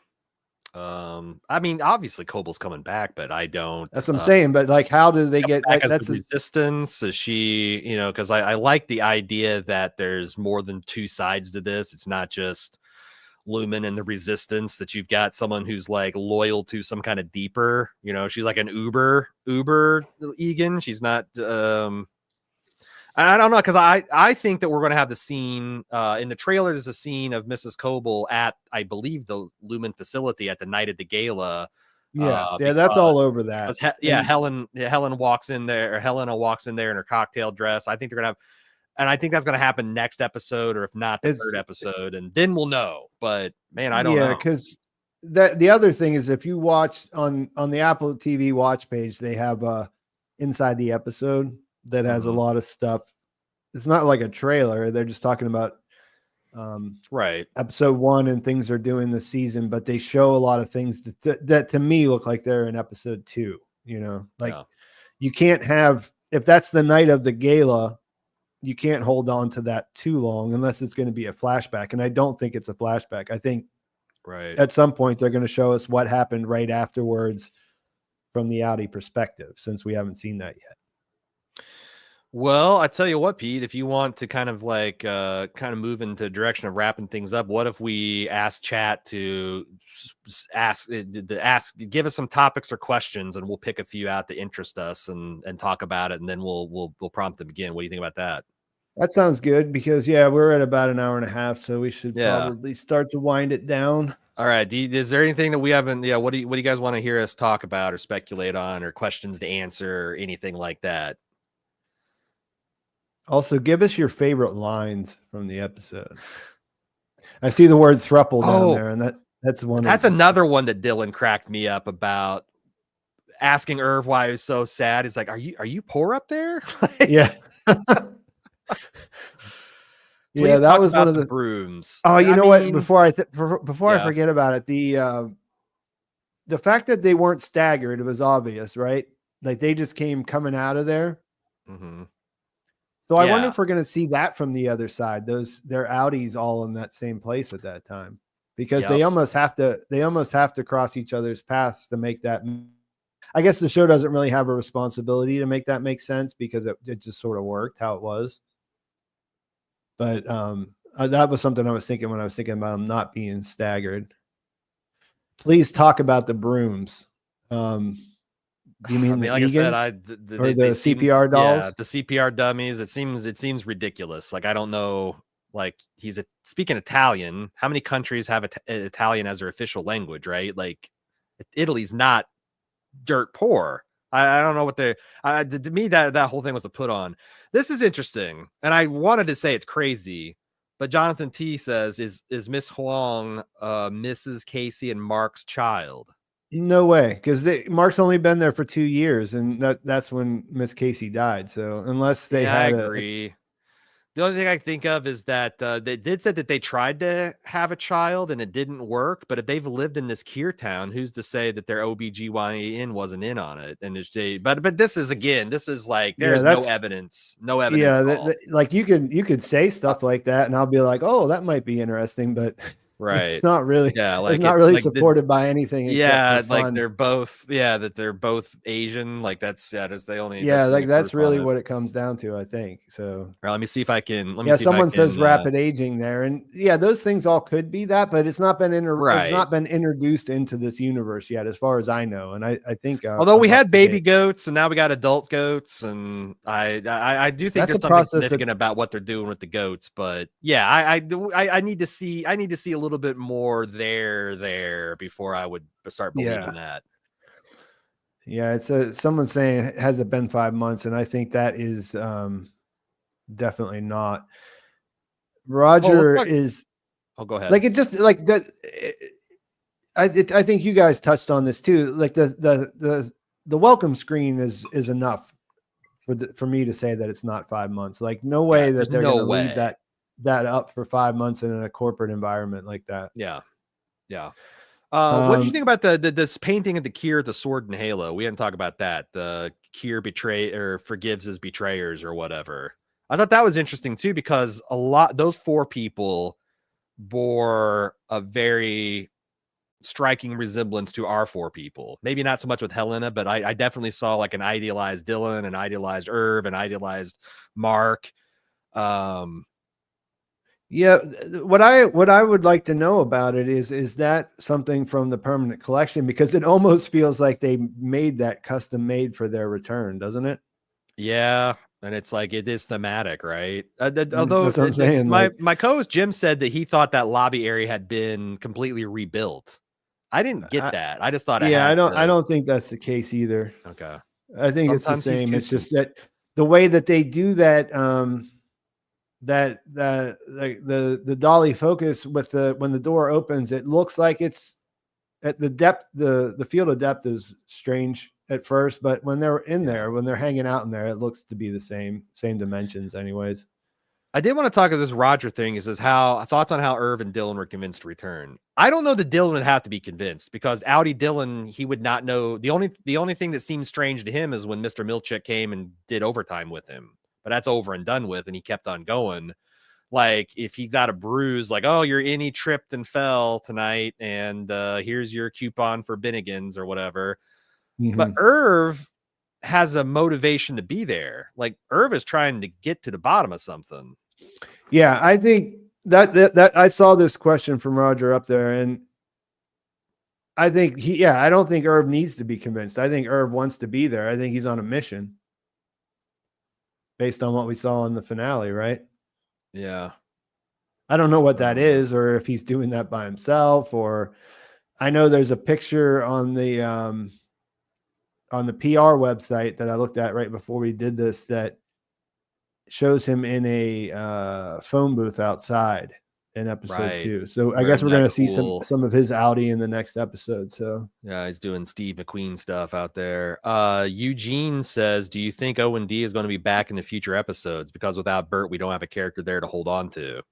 I mean, obviously Cobel's coming back, but I don't. That's what I'm saying. But like, how do they get back as the resistance? Is she, because I like the idea that there's more than two sides to this. It's not just Lumen and the resistance, that you've got someone who's like loyal to some kind of deeper, she's like an Uber Egan. She's not, I don't know, because I think that we're going to have the scene in the trailer. There's a scene of Mrs. Cobel at, I believe, the Lumen facility at the night of the gala. Yeah, that's all over that. Helen walks in there, or Helena walks in there in her cocktail dress. I think they're going to have, and I think that's going to happen next episode, or if not the third episode, and then we'll know. But man, I don't know. Yeah, because the other thing is, if you watch on the Apple TV watch page, they have inside the episode that has a lot of stuff. It's not like a trailer. They're just talking about right episode 1 and things they're doing this season, but they show a lot of things that to me look like they're in episode 2. You can't have, if that's the night of the gala, you can't hold on to that too long unless it's going to be a flashback. And I don't think it's a flashback. I think at some point they're going to show us what happened right afterwards from the Audi perspective, since we haven't seen that yet. Well, I tell you what, Pete, if you want to kind of move into the direction of wrapping things up, what if we ask chat to give us some topics or questions, and we'll pick a few out to interest us and talk about it, and then we'll prompt them again. What do you think about that? That sounds good, because we're at about an hour and a half, so we should probably start to wind it down. All right. Is there anything that we haven't? Yeah. What do you guys want to hear us talk about or speculate on, or questions to answer, or anything like that? Also, give us your favorite lines from the episode. I see the word thruple down there, and that's one. That's another one that Dylan cracked me up about, asking Irv why he was so sad. He's like, "Are you poor up there?" Yeah. Yeah, that was one of the brooms. Oh, what? Before I forget about it, the fact that they weren't staggered, it was obvious, right? Like, they just came coming out of there. Mm-hmm. So I wonder if we're going to see that from the other side. Their Audis all in that same place at that time, because they almost have to cross each other's paths to make that. I guess the show doesn't really have a responsibility to make that make sense, because it just sort of worked how it was. But that was something I was thinking when I was thinking about them not being staggered. Please talk about the brooms. Do you mean the like I said, or the CPR dolls? Yeah, the CPR dummies. It seems ridiculous. Like I don't know. Like he's speaking Italian. How many countries have Italian as their official language? Right? Like Italy's not dirt poor. I don't know what they. To me, that whole thing was a put on. This is interesting, and I wanted to say it's crazy, but Jonathan T says is Miss Huang Mrs. Casey and Mark's child? No way, because Mark's only been there for 2 years, and that's when Miss Casey died. So unless they had I agree. The only thing I think of is that they did say that they tried to have a child and it didn't work. But if they've lived in this Kier town, who's to say that their OBGYN wasn't in on it? And but this is like there's no evidence. No evidence. Yeah, like you could say stuff like that, and I'll be like, oh, that might be interesting, but right, it's not really. Yeah, like it's not really supported by anything. Yeah, like they're both. Yeah, that they're both Asian. Like that's the only. Yeah, like that's really what it comes down to, I think. So let me see if I can. Someone says rapid aging there, and yeah, those things all could be that, but it's not been it's not been introduced into this universe yet, as far as I know. And I think although we had baby goats, and now we got adult goats, and I do think there's something significant about what they're doing with the goats. But yeah, I need to see a little bit more there before I would start believing that. Yeah, it's someone saying, has it been 5 months? And I think that is definitely not. Roger is. Oh, go ahead. Like it just like that. I think you guys touched on this too. Like the welcome screen is enough for me to say that it's not 5 months. Like no way that they're going to leave that up for 5 months in a corporate environment like that. Yeah. What did you think about this painting of the Kier, the sword and halo? We didn't talk about that. The Kier forgives his betrayers or whatever. I thought that was interesting too, because those 4 people bore a very striking resemblance to our 4 people. Maybe not so much with Helena, but I definitely saw like an idealized Dylan, an idealized Irv, an idealized Mark. Yeah, what I would like to know about it is that something from the permanent collection, because it almost feels like they made that custom made for their return, doesn't it? Yeah, and it's like it is thematic, right? Although that's what I'm saying, my co-host Jim said that he thought that lobby area had been completely rebuilt. I didn't get that. I just thought I don't think that's the case either. Okay. I think it's the same. It's just that the way that they do that the dolly focus with when the door opens, it looks like it's at the depth, the field of depth is strange at first, but when they're in there, when they're hanging out in there, it looks to be the same dimensions anyways. I did want to talk about this Roger thing. He says thoughts on how Irv and Dylan were convinced to return. I don't know that Dylan would have to be convinced, because Audi Dylan, he would not know. The only thing that seems strange to him is when Mr. Milchick came and did overtime with him, but that's over and done with, and he kept on going. Like if he got a bruise, like, oh, your Innie tripped and fell tonight, and here's your coupon for Bennigan's or whatever. Mm-hmm. But Irv has a motivation to be there. Like Irv is trying to get to the bottom of something. Yeah, I think that I saw this question from Roger up there, and I think I don't think Irv needs to be convinced. I think Irv wants to be there. I think he's on a mission based on what we saw in the finale, right? Yeah. I don't know what that is, or if he's doing that by himself, or I know there's a picture on the PR website that I looked at right before we did this that shows him in a phone booth outside in episode 2. So I guess we're going to see some of his Audi in the next episode. So yeah, he's doing Steve McQueen stuff out there. Eugene says, do you think O&D is going to be back in the future episodes? Because without Bert, we don't have a character there to hold on to.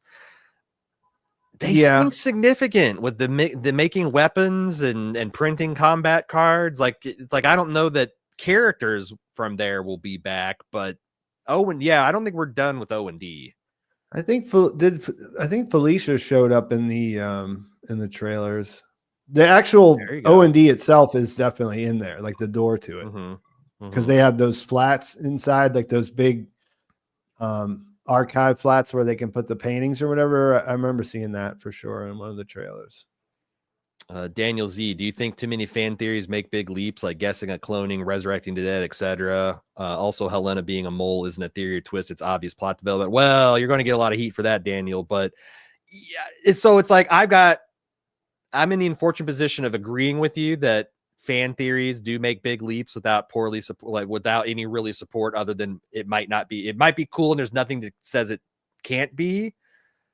They seem significant with the making weapons and printing combat cards. Like it's like I don't know that characters from there will be back, but I don't think we're done with O&D. I think Felicia showed up in the trailers. The actual O&D itself is definitely in there, like the door to it, because they have those flats inside, like those big archive flats where they can put the paintings or whatever. I remember seeing that for sure in one of the trailers. Daniel Z, do you think too many fan theories make big leaps, like guessing at cloning, resurrecting the dead, etc.? Also, Helena being a mole isn't a theory or twist; it's obvious plot development. Well, you're going to get a lot of heat for that, Daniel. But yeah, so it's like I'm in the unfortunate position of agreeing with you that fan theories do make big leaps without poorly support, like without any really support other than it might be cool and there's nothing that says it can't be.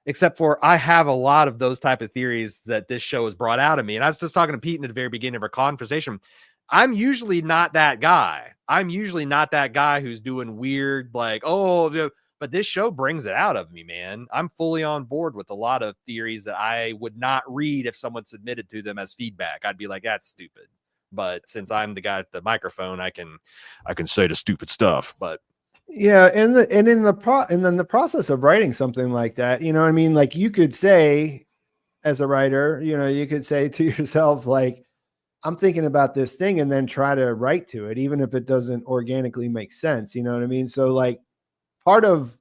Except for I have a lot of those type of theories that this show has brought out of me. And I was just talking to Pete in the very beginning of our conversation. I'm usually not that guy. I'm usually not that guy who's doing weird, like, but this show brings it out of me, man. I'm fully on board with a lot of theories that I would not read if someone submitted to them as feedback. I'd be like, that's stupid. But since I'm the guy at the microphone, I can say the stupid stuff. But yeah, and then the process of writing something like that, you know what I mean? Like you could say as a writer, you know, you could say to yourself, like, I'm thinking about this thing and then try to write to it, even if it doesn't organically make sense. You know what I mean? So like part of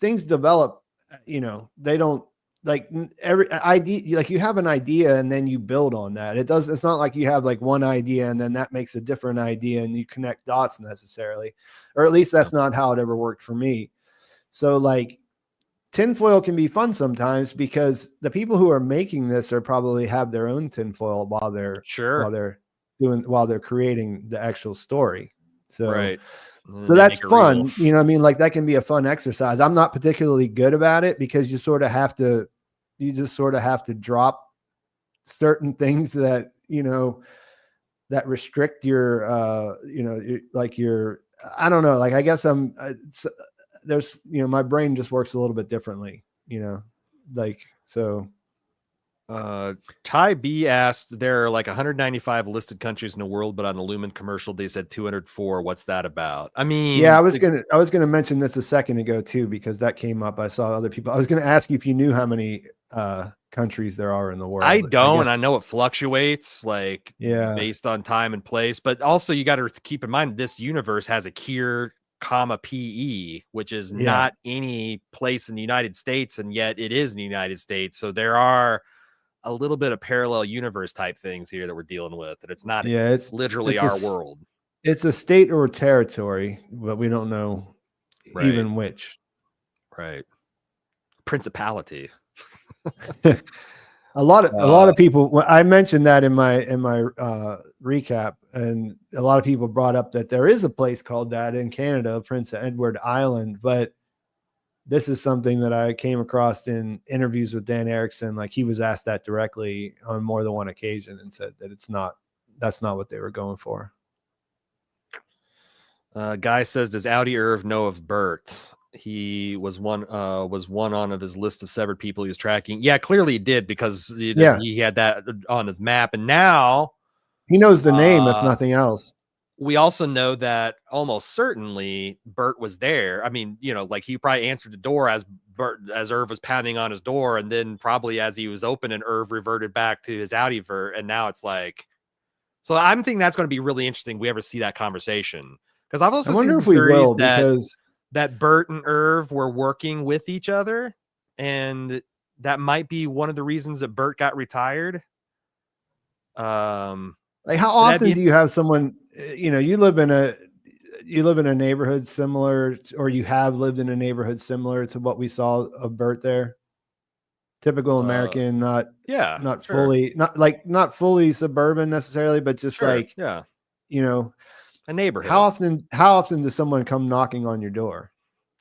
things develop, you know, they don't like every idea, like you have an idea and then you build on that. It's not like you have like one idea and then that makes a different idea and you connect dots necessarily, or at least that's not how it ever worked for me. So like tinfoil can be fun sometimes because the people who are making this are probably have their own tinfoil while they're creating the actual story. So right. So that's fun. You know what I mean? Like that can be a fun exercise. I'm not particularly good about it because you just sort of have to drop certain things that, you know, that restrict your, I don't know, like, I guess there's, you know, my brain just works a little bit differently, you know, like, so. Ty B asked, there are like 195 listed countries in the world, but on the Lumen commercial they said 204. What's that about? I mean, yeah, I was gonna mention this a second ago too, because that came up. I saw other people. I was gonna ask you if you knew how many countries there are in the world. I don't. I know it fluctuates, like, based on time and place, but also you got to keep in mind this universe has a Kier, PE, which is not any place in the United States, and yet it is in the United States. So there are a little bit of parallel universe type things here that we're dealing with, that it's not it's literally our world. It's a state or territory, but we don't know even which. Right. Principality. A lot of people, I mentioned that in my recap, and a lot of people brought up that there is a place called that in Canada, Prince Edward Island, but this is something that I came across in interviews with Dan Erickson. Like he was asked that directly on more than one occasion and said that that's not what they were going for. Guy says, does Audi Irv know of Bert? He was one on of his list of severed people he was tracking. Yeah, clearly he did, because he had that on his map, and now he knows the name, if nothing else. We also know that almost certainly Bert was there. I mean, you know, like he probably answered the door as Irv was pounding on his door, and then probably as he was opening, Irv reverted back to his Audivert, and now it's like, so I'm thinking that's going to be really interesting. We ever see that conversation, because I've also wonder if we will, because that Bert and Irv were working with each other, and that might be one of the reasons that Bert got retired. Like how often do you have someone, you know, you live in a neighborhood similar, or you have lived in a neighborhood similar to what we saw of Bert there? Typical American, not fully suburban necessarily, but just you know, a neighborhood. How often does someone come knocking on your door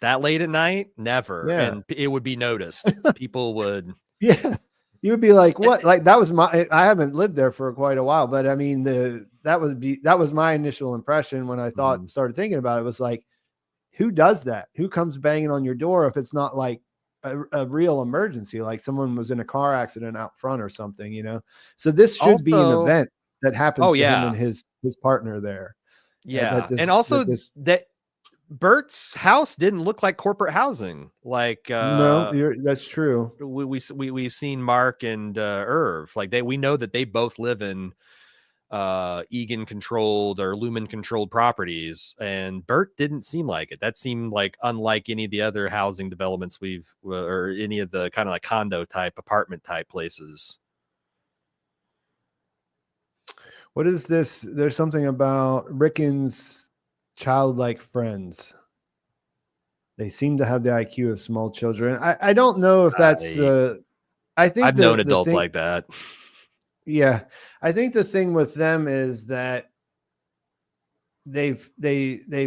that late at night? Never. And it would be noticed. People would. Yeah. You would be like, what? Like that was I haven't lived there for quite a while, but I mean, that was my initial impression when I started thinking about it. Was like, who does that? Who comes banging on your door if it's not like a real emergency, like someone was in a car accident out front or something, you know? So this should be an event that happens to him and his partner there. Yeah. And also that Bert's house didn't look like corporate housing. Like no, that's true. We've seen Mark and Irv. Like we know that they both live in Egan controlled or Lumen controlled properties, and Bert didn't seem like it. That seemed like unlike any of the other housing developments or any of the kind of like condo type apartment type places. What is this? There's something about Rickon's childlike friends. They seem to have the IQ of small children. I don't know if that's the. I think I've known adults like that. Yeah, I think the thing with them is that they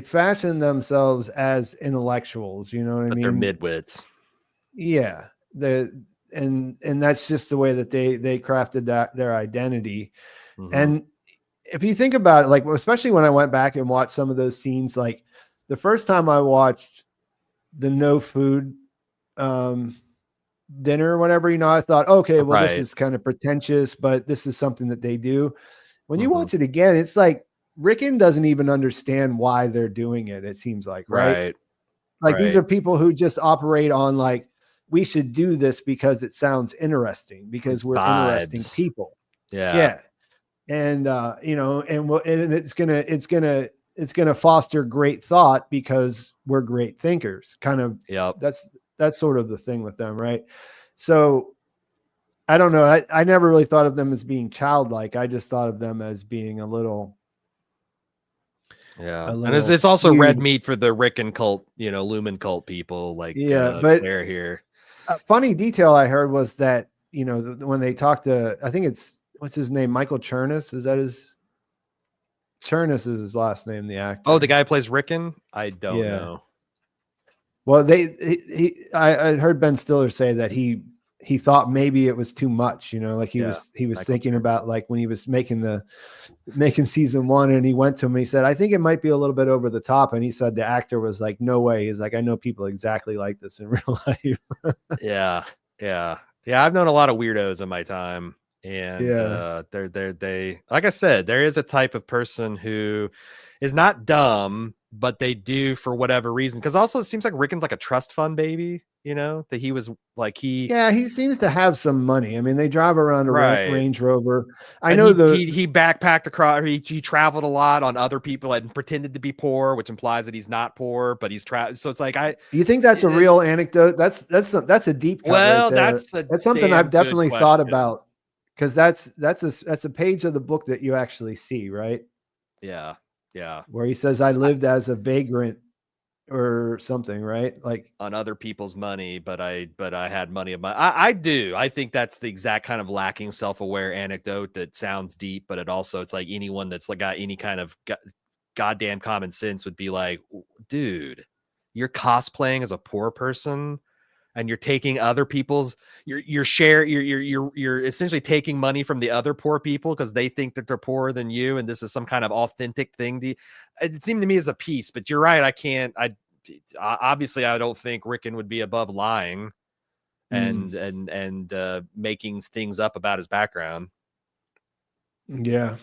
fashion themselves as intellectuals. You know what I mean? But they're midwits. Yeah, and that's just the way that they crafted their identity. Mm-hmm. And if you think about it, like especially when I went back and watched some of those scenes, like the first time I watched the no food dinner or whatever, I thought, okay, well, this is kind of pretentious, but this is something that they do. When you watch it again, it's like Rickon doesn't even understand why they're doing it. It seems like, right? Like these are people who just operate on like, we should do this because it sounds interesting, because we're interesting people. Yeah. And and it's gonna foster great thought because we're great thinkers. Kind of. Yep. That's sort of the thing with them, right? So I don't know. I never really thought of them as being childlike. I just thought of them as being a little. Yeah, and it's also red meat for the Rickon cult, Lumen cult people. Like, but they're here. A funny detail I heard was that when they talked to, I think it's what's his name, Michael Chernus. Is that his? Chernus is his last name. The actor. Oh, the guy who plays Rickon. I don't know. Well, I heard Ben Stiller say that he thought maybe it was too much, like he was thinking about like when he was making season 1, and he went to him, he said, I think it might be a little bit over the top. And he said the actor was like, no way. He's like, I know people exactly like this in real life. Yeah. I've known a lot of weirdos in my time. And they like I said, there is a type of person who is not dumb, but they do for whatever reason. Because also it seems like Rickon's like a trust fund baby, that he was like he seems to have some money. I mean, they drive around a Range Rover. I know he backpacked across. He traveled a lot on other people and pretended to be poor, which implies that he's not poor, but he's traveled. So it's like Do you think that's a real anecdote? That's a deep cut. Well, right that's something I've definitely thought about. Because that's a page of the book that you actually see, right? Yeah. Where he says, I lived as a vagrant or something, right? Like on other people's money, but I had money of my. I do. I think that's the exact kind of lacking self-aware anecdote that sounds deep, but it's like anyone that's like got any kind of goddamn common sense would be like, dude, you're cosplaying as a poor person. And you're taking other people's you're essentially taking money from the other poor people because they think that they're poorer than you, and this is some kind of authentic thing. It seemed to me as a piece, but you're right. Obviously I don't think Rickon would be above lying and making things up about his background. Yeah.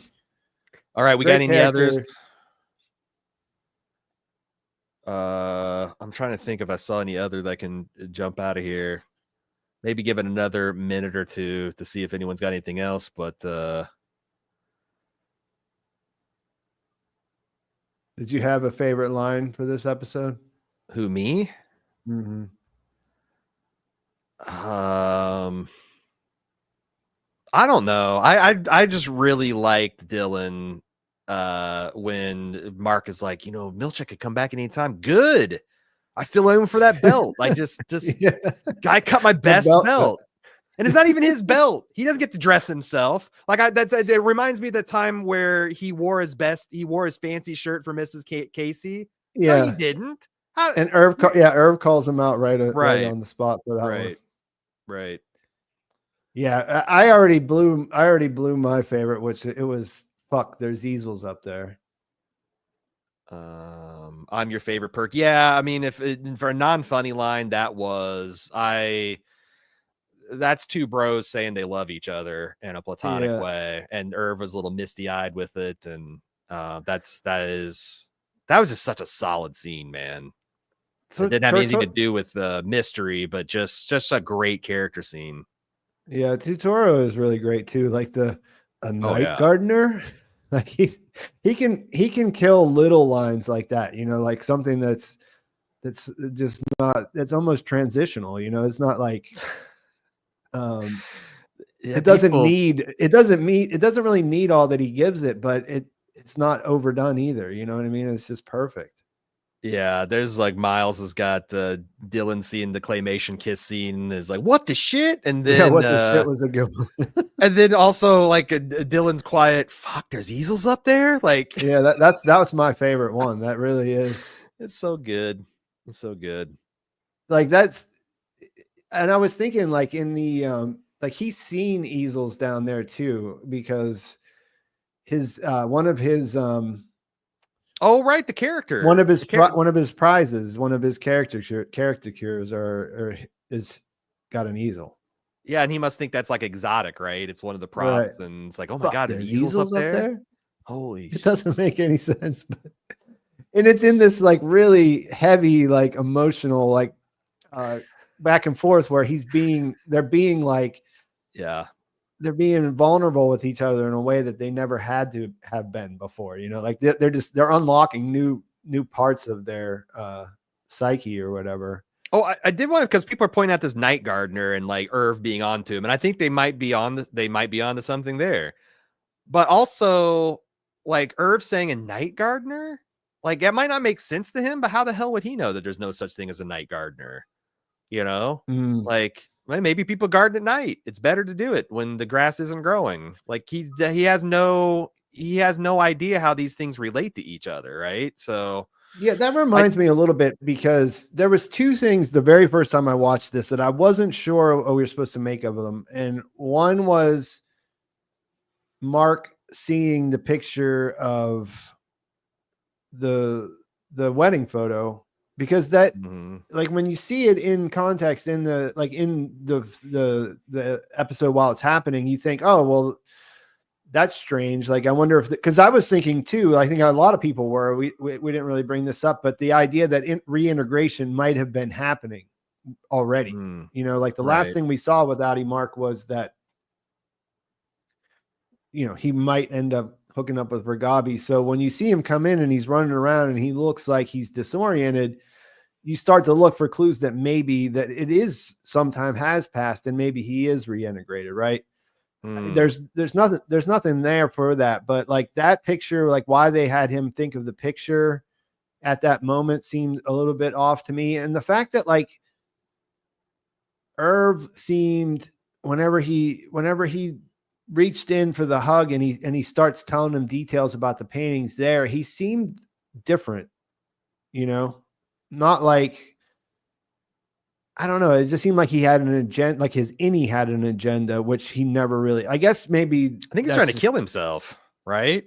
All right, we got any others? I'm trying to think if I saw any other that can jump out of here. Maybe give it another minute or two to see if anyone's got anything else. But did you have a favorite line for this episode? Who, me? Mm-hmm. I don't know. I just really liked Dylan. When Mark is like, Milchick could come back anytime. Good. I still owe him for that belt. Like just guy cut my best belt. And it's not even his belt. He doesn't get to dress himself. Like it reminds me of the time where he wore his fancy shirt for Mrs. Casey. Yeah, no, he didn't. And Irv calls him out right on the spot for that one. Right. Yeah, I already blew my favorite, which it was fuck. There's easels up there. I'm your favorite perk. Yeah, I mean, for a non-funny line, that's two bros saying they love each other in a platonic way, and Irv was a little misty-eyed with it, and that was just such a solid scene, man. So it didn't have anything to do with the mystery, but just a great character scene. Yeah, Turturro is really great too. Like a night gardener. Like he can kill little lines like that, like something that's almost transitional, it's not like it doesn't really need all that he gives it, but it's not overdone either. You know what I mean? It's just perfect. Yeah, there's like Miles has got Dylan seeing the claymation kiss scene is like, what the shit? And then what the shit was a good one. And then also like Dylan's quiet, fuck, there's easels up there. Like, yeah, that was my favorite one. That really is. It's so good. It's so good. Like and I was thinking like in the like he's seen easels down there too, because his one of his oh right, the character. One of his prizes, one of his caricatures is got an easel. Yeah, and he must think that's like exotic, right? It's one of the props, right. And it's like, oh my god, there's easels up there? Holy shit. It doesn't make any sense, but and it's in this like really heavy, like emotional, like back and forth where they're being vulnerable with each other in a way that they never had to have been before, you know, like they're unlocking new parts of their psyche or whatever. Oh, I did want, because people are pointing out this night gardener and like Irv being onto him, and I think they might be onto something there. But also like Irv saying a night gardener, like that might not make sense to him, but how the hell would he know that there's no such thing as a night gardener? You know, like maybe people garden at night. It's better to do it when the grass isn't growing. Like he has no idea how these things relate to each other, right? So yeah, that reminds me a little bit, because there was two things the very first time I watched this that I wasn't sure what we were supposed to make of them, and one was Mark seeing the picture of the wedding photo. Because that, like, when you see it in context in the episode while it's happening, you think, oh, well, that's strange. Like, I wonder if, because I was thinking too, I think a lot of people were, we didn't really bring this up, but the idea that reintegration might have been happening already. You know, like the last thing we saw with Audi Mark was that, you know, he might end up hooking up with Ragabi. So when you see him come in and he's running around and he looks like he's disoriented, you start to look for clues that maybe that it is sometime has passed and maybe he is reintegrated, right? There's nothing there for that, but like that picture, like why they had him think of the picture at that moment seemed a little bit off to me. And the fact that like Irv seemed whenever he reached in for the hug and he starts telling him details about the paintings there, he seemed different, you know, not like, I don't know. It just seemed like he had an agenda, like his Innie had an agenda, which he never really, I guess maybe. I think he's trying to kill himself, right?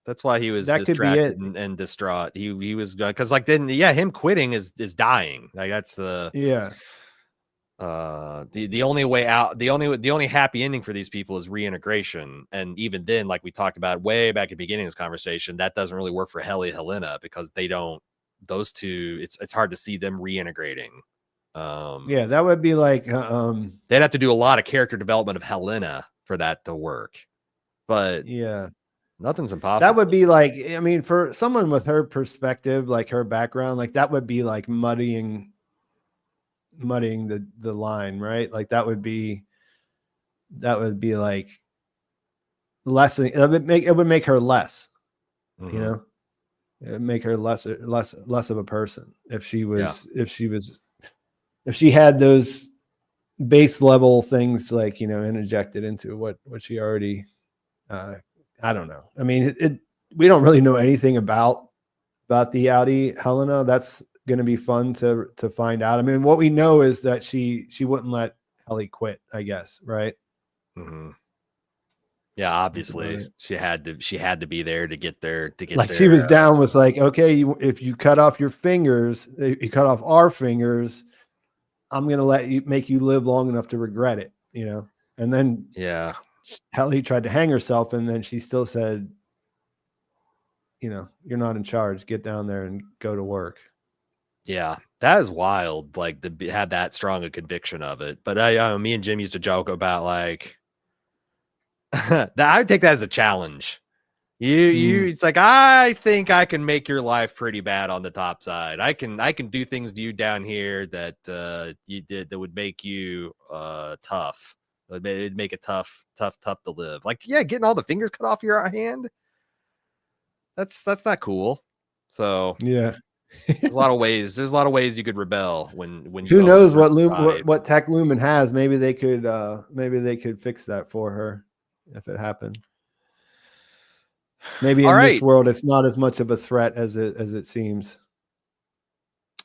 That's why he was distracted and distraught. He was, because like then, yeah, him quitting is dying. Like that's the, yeah. The only way out, the only happy ending for these people is reintegration. And even then, like we talked about way back at the beginning of this conversation, that doesn't really work for Helly and Helena, because those two, it's hard to see them reintegrating. Yeah, that would be like they'd have to do a lot of character development of Helena for that to work. But yeah, nothing's impossible. That would be like, I mean, for someone with her perspective, like her background, like that would be like muddying the line, right? Like that would be like less. It would make her less, you know, it would make her less of a person if she had those base level things, like, you know, interjected into what she already, I don't know. I mean, we don't really know anything about the Audi Helena. That's going to be fun to find out. I mean, what we know is that she wouldn't let Helly quit, I guess. Right. Yeah. Obviously she had to be there to get there, like she was down with like, okay, if you cut off your fingers, you cut off our fingers, I'm going to make you live long enough to regret it, you know? And then Helly tried to hang herself, and then she still said, you know, you're not in charge. Get down there and go to work. Yeah, that is wild. Like to have that strong a conviction of it. But me and Jim used to joke about like that. I would take that as a challenge. It's like, I think I can make your life pretty bad on the top side. I can do things to you down here that you did that would make you tough. It'd make it tough to live. Like, yeah, getting all the fingers cut off your hand. That's not cool. So Yeah. there's a lot of ways you could rebel when you Who go knows over what tech Lumen has? Maybe they could fix that for her if it happened. Maybe in this world it's not as much of a threat as it seems.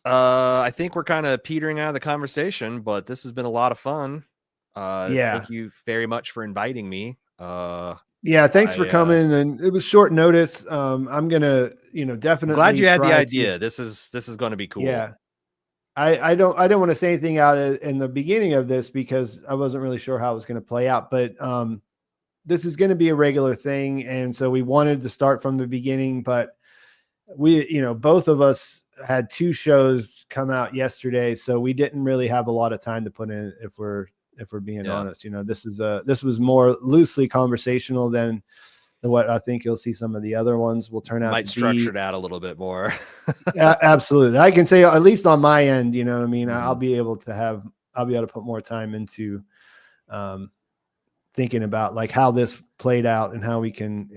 I think we're kind of petering out of the conversation, but this has been a lot of fun. Thank you very much for inviting me. Yeah, thanks for coming. And it was short notice. I'm gonna, definitely. Glad you had the idea. This is going to be cool. Yeah, I don't want to say anything out in the beginning of this because I wasn't really sure how it was going to play out. But this is going to be a regular thing, and so we wanted to start from the beginning. But we, both of us had 2 shows come out yesterday, so we didn't really have a lot of time to put in. If we're being honest, this was more loosely conversational than what I think you'll see some of the other ones will turn out. Might structure it out a little bit more. Absolutely. I can say, at least on my end, you know what I mean? Mm-hmm. I'll be able to put more time into thinking about like how this played out and how we can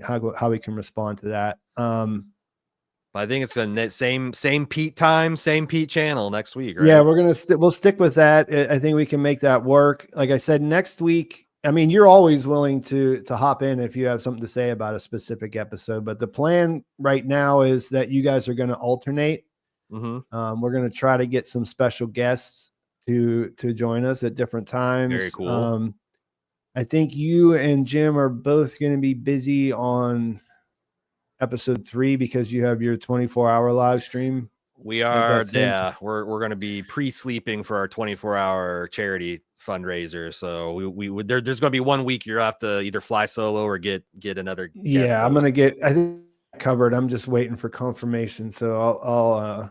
respond to that. I think it's gonna same Pete time, same Pete channel next week, right? Yeah, we'll stick with that. I think we can make that work. Like I said, next week, I mean, you're always willing to hop in if you have something to say about a specific episode, but the plan right now is that you guys are going to alternate. Mm-hmm. We're going to try to get some special guests to join us at different times. Very cool. I think you and Jim are both going to be busy on episode 3 because you have your 24-hour live stream. We are, yeah. We're going to be pre-sleeping for our 24-hour charity fundraiser. So there's going to be 1 week you'll have to either fly solo or get another. Yeah, I'm going to get. I think covered. I'm just waiting for confirmation. So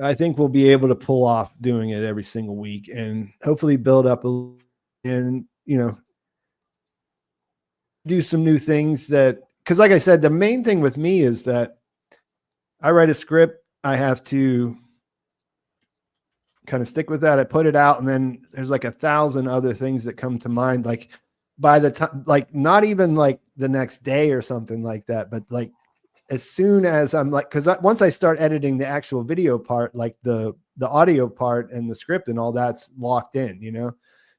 I think we'll be able to pull off doing it every single week and hopefully build up and do some new things that. Because like I said, the main thing with me is that I write a script. I have to kind of stick with that. I put it out, and then there's like 1,000 other things that come to mind. Like by the time, like not even like the next day or something like that, but like as soon as I'm like, because once I start editing the actual video part, like the audio part and the script and all that's locked in,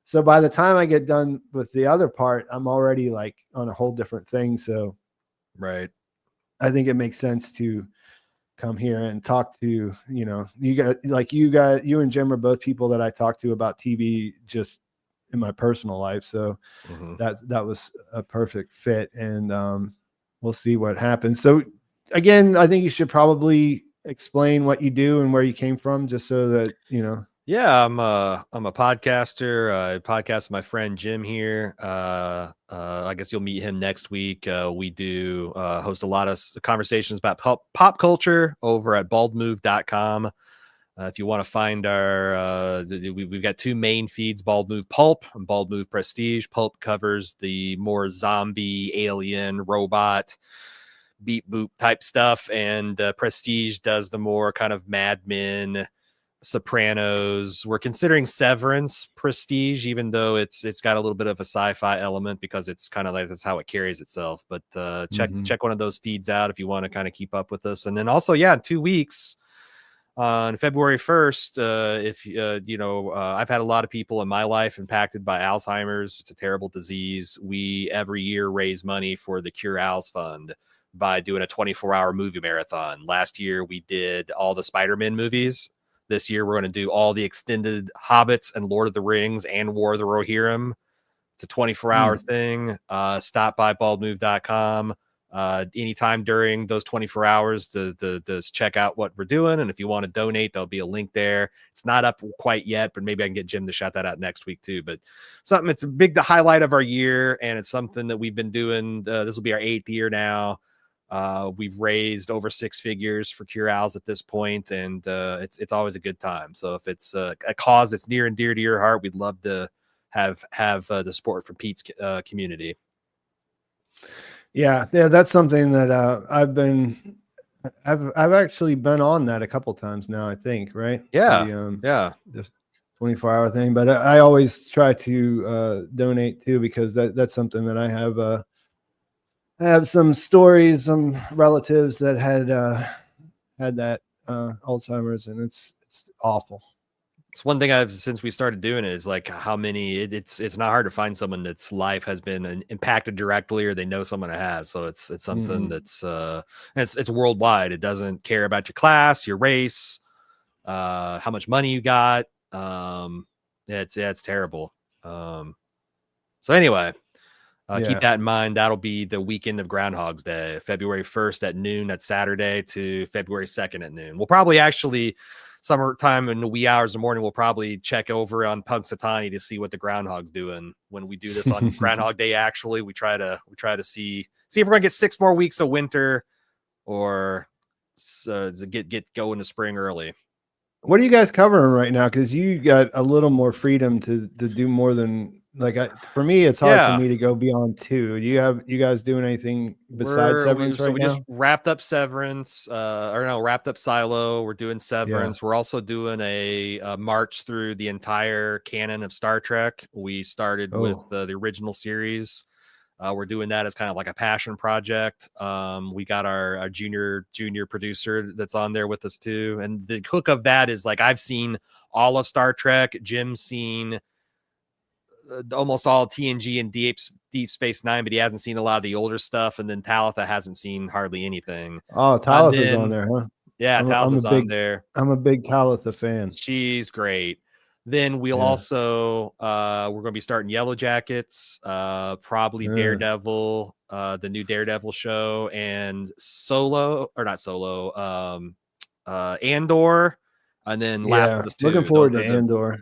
So by the time I get done with the other part, I'm already like on a whole different thing. So. Right. I think it makes sense to come here and talk to, you and Jim are both people that I talk to about TV just in my personal life. So that was a perfect fit, and we'll see what happens. So again, I think you should probably explain what you do and where you came from just so that, Yeah, I'm a podcaster. I podcast with my friend Jim here. I guess you'll meet him next week. We do host a lot of conversations about pop culture over at baldmove.com. If you want to find our, we've got 2 main feeds, Bald Move Pulp and Bald Move Prestige. Pulp covers the more zombie, alien, robot, beep boop type stuff, and Prestige does the more kind of Mad Men, Sopranos. We're considering Severance Prestige, even though it's got a little bit of a sci-fi element because it's kind of like that's how it carries itself. But check one of those feeds out if you want to kind of keep up with us. And then also, in 2 weeks on February 1st, I've had a lot of people in my life impacted by Alzheimer's. It's a terrible disease. We every year raise money for the Cure Alz Fund by doing a 24-hour movie marathon. Last year we did all the Spider-Man movies. This year, we're going to do all the extended Hobbits and Lord of the Rings and War of the Rohirrim. It's a 24-hour thing. Stop by baldmove.com anytime during those 24 hours to check out what we're doing. And if you want to donate, there'll be a link there. It's not up quite yet, but maybe I can get Jim to shout that out next week too. But it's the highlight of our year, and it's something that we've been doing. This will be our 8th year now. We've raised over 6 figures for Cure Alz at this point, and it's always a good time. So if it's a cause that's near and dear to your heart, we'd love to have the support from Pete's community. Yeah, that's something that I've actually been on that a couple times now, I think, right? Yeah. 24-hour thing, but I always try to donate too, because that's something that I have some stories, some relatives that had that Alzheimer's, and it's awful. It's one thing since we started doing it is like how many it's not hard to find someone that's life has been impacted directly, or they know someone that has. So it's something that's it's worldwide. It doesn't care about your class, your race, how much money you got. It's terrible. So anyway, keep that in mind. That'll be the weekend of Groundhog's Day, February 1st at noon. That's Saturday to February 2nd at noon. We'll probably actually summertime in the wee hours of the morning, we'll probably check over on Punxsutawney to see what the groundhog's doing when we do this on Groundhog Day. Actually, we try to see if we're gonna get 6 more weeks of winter, or get going to spring early. What are you guys covering right now? Because you got a little more freedom to do more than for me. It's hard for me to go beyond 2. Do you guys doing anything besides Severance right now? We just wrapped up Severance, wrapped up Silo. We're doing Severance. We're also doing a march through the entire canon of Star Trek. We started with the original series. We're doing that as kind of like a passion project. We got our junior producer that's on there with us too. And the hook of that is like, I've seen all of Star Trek. Jim's seen almost all TNG and Deep Space Nine, but he hasn't seen a lot of the older stuff. And then Talitha hasn't seen hardly anything. Oh, Talitha's on there, huh? Yeah, Talitha's on there. I'm a big Talitha fan. She's great. Then we'll also we're going to be starting Yellow Jackets, probably Daredevil, the new Daredevil show, and Andor, and then Last of Us 2. Looking forward to Andor.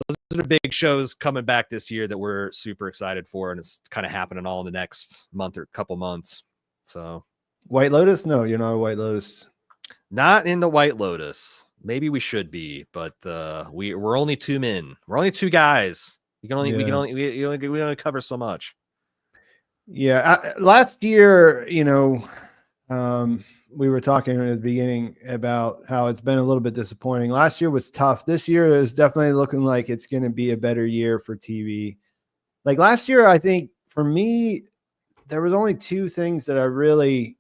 Those are the big shows coming back this year that we're super excited for, and it's kind of happening all in the next month or couple months. So, White Lotus? No, you're not a White Lotus. Not in the White Lotus. Maybe we should be, but we're only 2 men. We're only 2 guys. We only cover so much. Yeah, last year, we were talking at the beginning about how it's been a little bit disappointing. Last year was tough. This year is definitely looking like it's going to be a better year for TV. Like last year, I think for me, there was only 2 things that I really.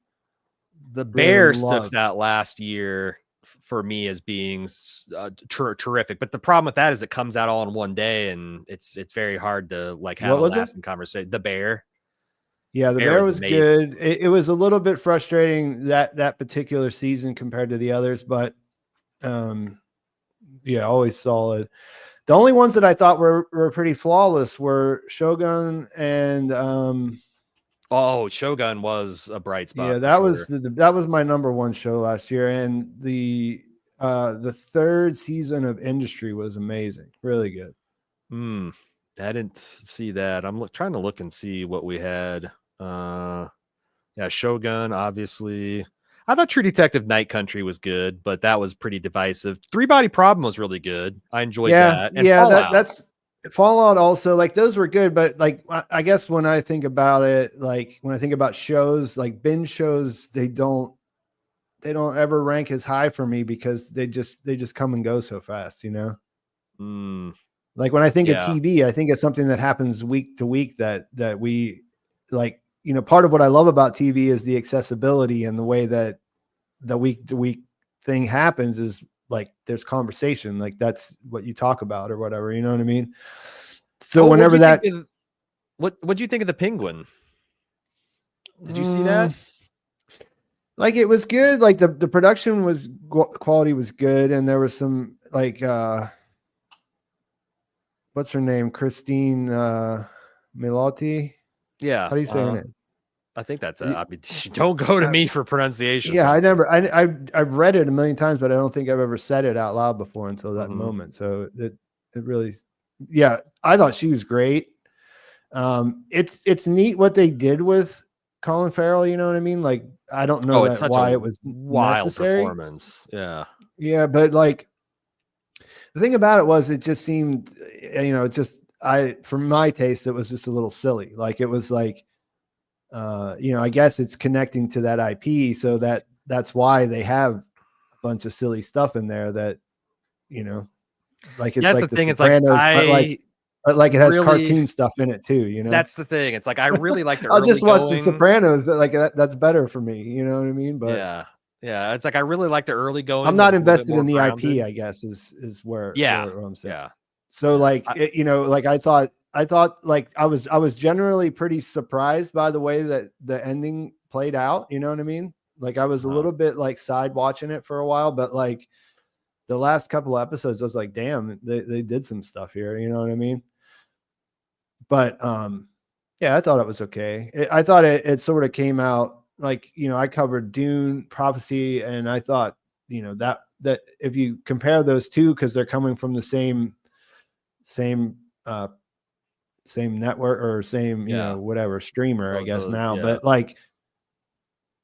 The Bear sticks out last year for me as being terrific, but the problem with that is it comes out all in one day, and it's very hard to like have a lasting conversation. The Bear. Yeah, the Bear was good. It was a little bit frustrating that particular season compared to the others, but always solid. The only ones that I thought were pretty flawless were Shogun and Shogun was a bright spot. Yeah, that was my number 1 show last year, and the 3rd season of Industry was amazing, really good. I didn't see that. I'm trying to look and see what we had. Shogun, obviously. I thought True Detective Night Country was good, but that was pretty divisive. 3 Body Problem was really good. I enjoyed that. And that's Fallout also, like those were good, but like I guess when I think about it, like when I think about shows, like binge shows, they don't ever rank as high for me because they just come and go so fast, Like when I think of TV, I think it's something that happens week to week that we like, part of what I love about TV is the accessibility, and the way that the week to week thing happens is like there's conversation, like that's what you talk about or whatever, you know what I mean? So whenever what'd you think of the Penguin? Did you see that? Like it was good. Like the production quality was good, and there was some like what's her name, Christine Milotti. Yeah, how do you say her name? I think that's it. I mean, don't go to me for pronunciation. Yeah, I've read it a million times, but I don't think I've ever said it out loud before until that moment. So it really, I thought she was great. It's neat what they did with Colin Farrell. You know what I mean? Like I don't know why it was wild necessary. Performance. Yeah, but like the thing about it was, it just seemed, for my taste, it was just a little silly. Like it was like. I guess it's connecting to that IP, so that's why they have a bunch of silly stuff in there that, Like it's That's like the the thing. It's like Sopranos, but like it has really- cartoon stuff in it too, you know. That's the thing. It's like I really like the I'll early just watch the going. Sopranos. Like that's better for me. You know what I mean? But yeah. It's like I really like the early going. I'm not a little bit invested more in the grounded. IP. I guess is where Yeah, where I'm saying. yeah. So like you know, like I thought like I was generally pretty surprised by the way that the ending played out. You know what I mean? Like I was a little bit like side watching it for a while, but like the last couple of episodes, I was like, damn, they did some stuff here. You know what I mean? But yeah, I thought it was okay. I thought it sort of came out like, you know, I covered Dune, Prophecy, and I thought, you know, that if you compare those two, because they're coming from the same network or same, you know, whatever streamer, I guess now. But like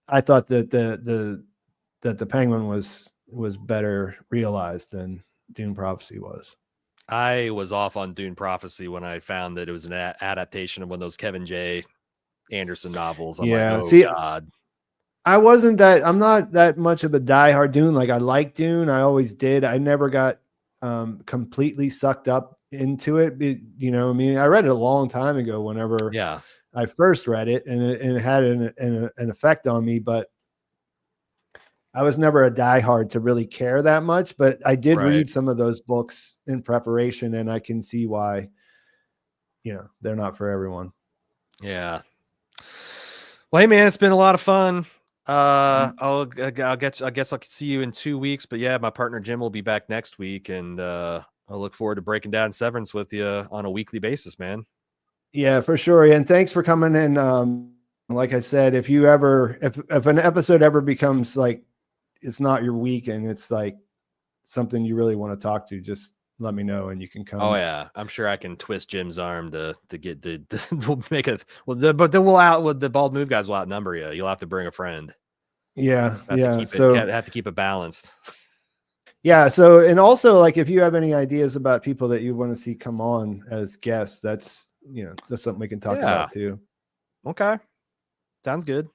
I thought that the Penguin was better realized than Dune Prophecy was. I was off on Dune Prophecy when I found that it was an adaptation of one of those Kevin J. Anderson novels. I'm like, oh God. I'm not that much of a diehard Dune. Like I like Dune. I always did. I never got completely sucked up into it. You know, I mean, I read it a long time ago whenever I first read it, and it had an effect on me, but I was never a diehard to really care that much. But I did read some of those books in preparation, and I can see why, you know, they're not for everyone. Yeah. Well, hey man, it's been a lot of fun. I guess I'll see you in 2 weeks, but yeah, my partner Jim will be back next week, and I'll look forward to breaking down Severance with you on a weekly basis, man. Yeah, for sure. And thanks for coming in. Like I said, if an episode ever becomes like it's not your week and it's like something you really want to talk to, just let me know and you can come. Oh yeah, I'm sure I can twist Jim's arm to get to make a but then the Bald Move guys will outnumber you. You'll have to bring a friend. Yeah, have to keep it balanced. Yeah. So, and also like if you have any ideas about people that you want to see come on as guests, that's something we can talk about too. Okay, sounds good.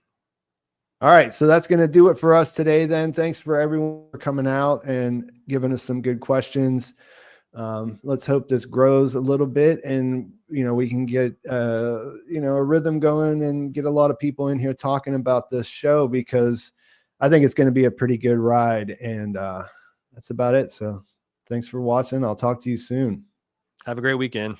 All right, so that's going to do it for us today then. Thanks for everyone for coming out and giving us some good questions. Let's hope this grows a little bit and, we can get, a rhythm going and get a lot of people in here talking about this show, because I think it's going to be a pretty good ride. And that's about it. So thanks for watching. I'll talk to you soon. Have a great weekend.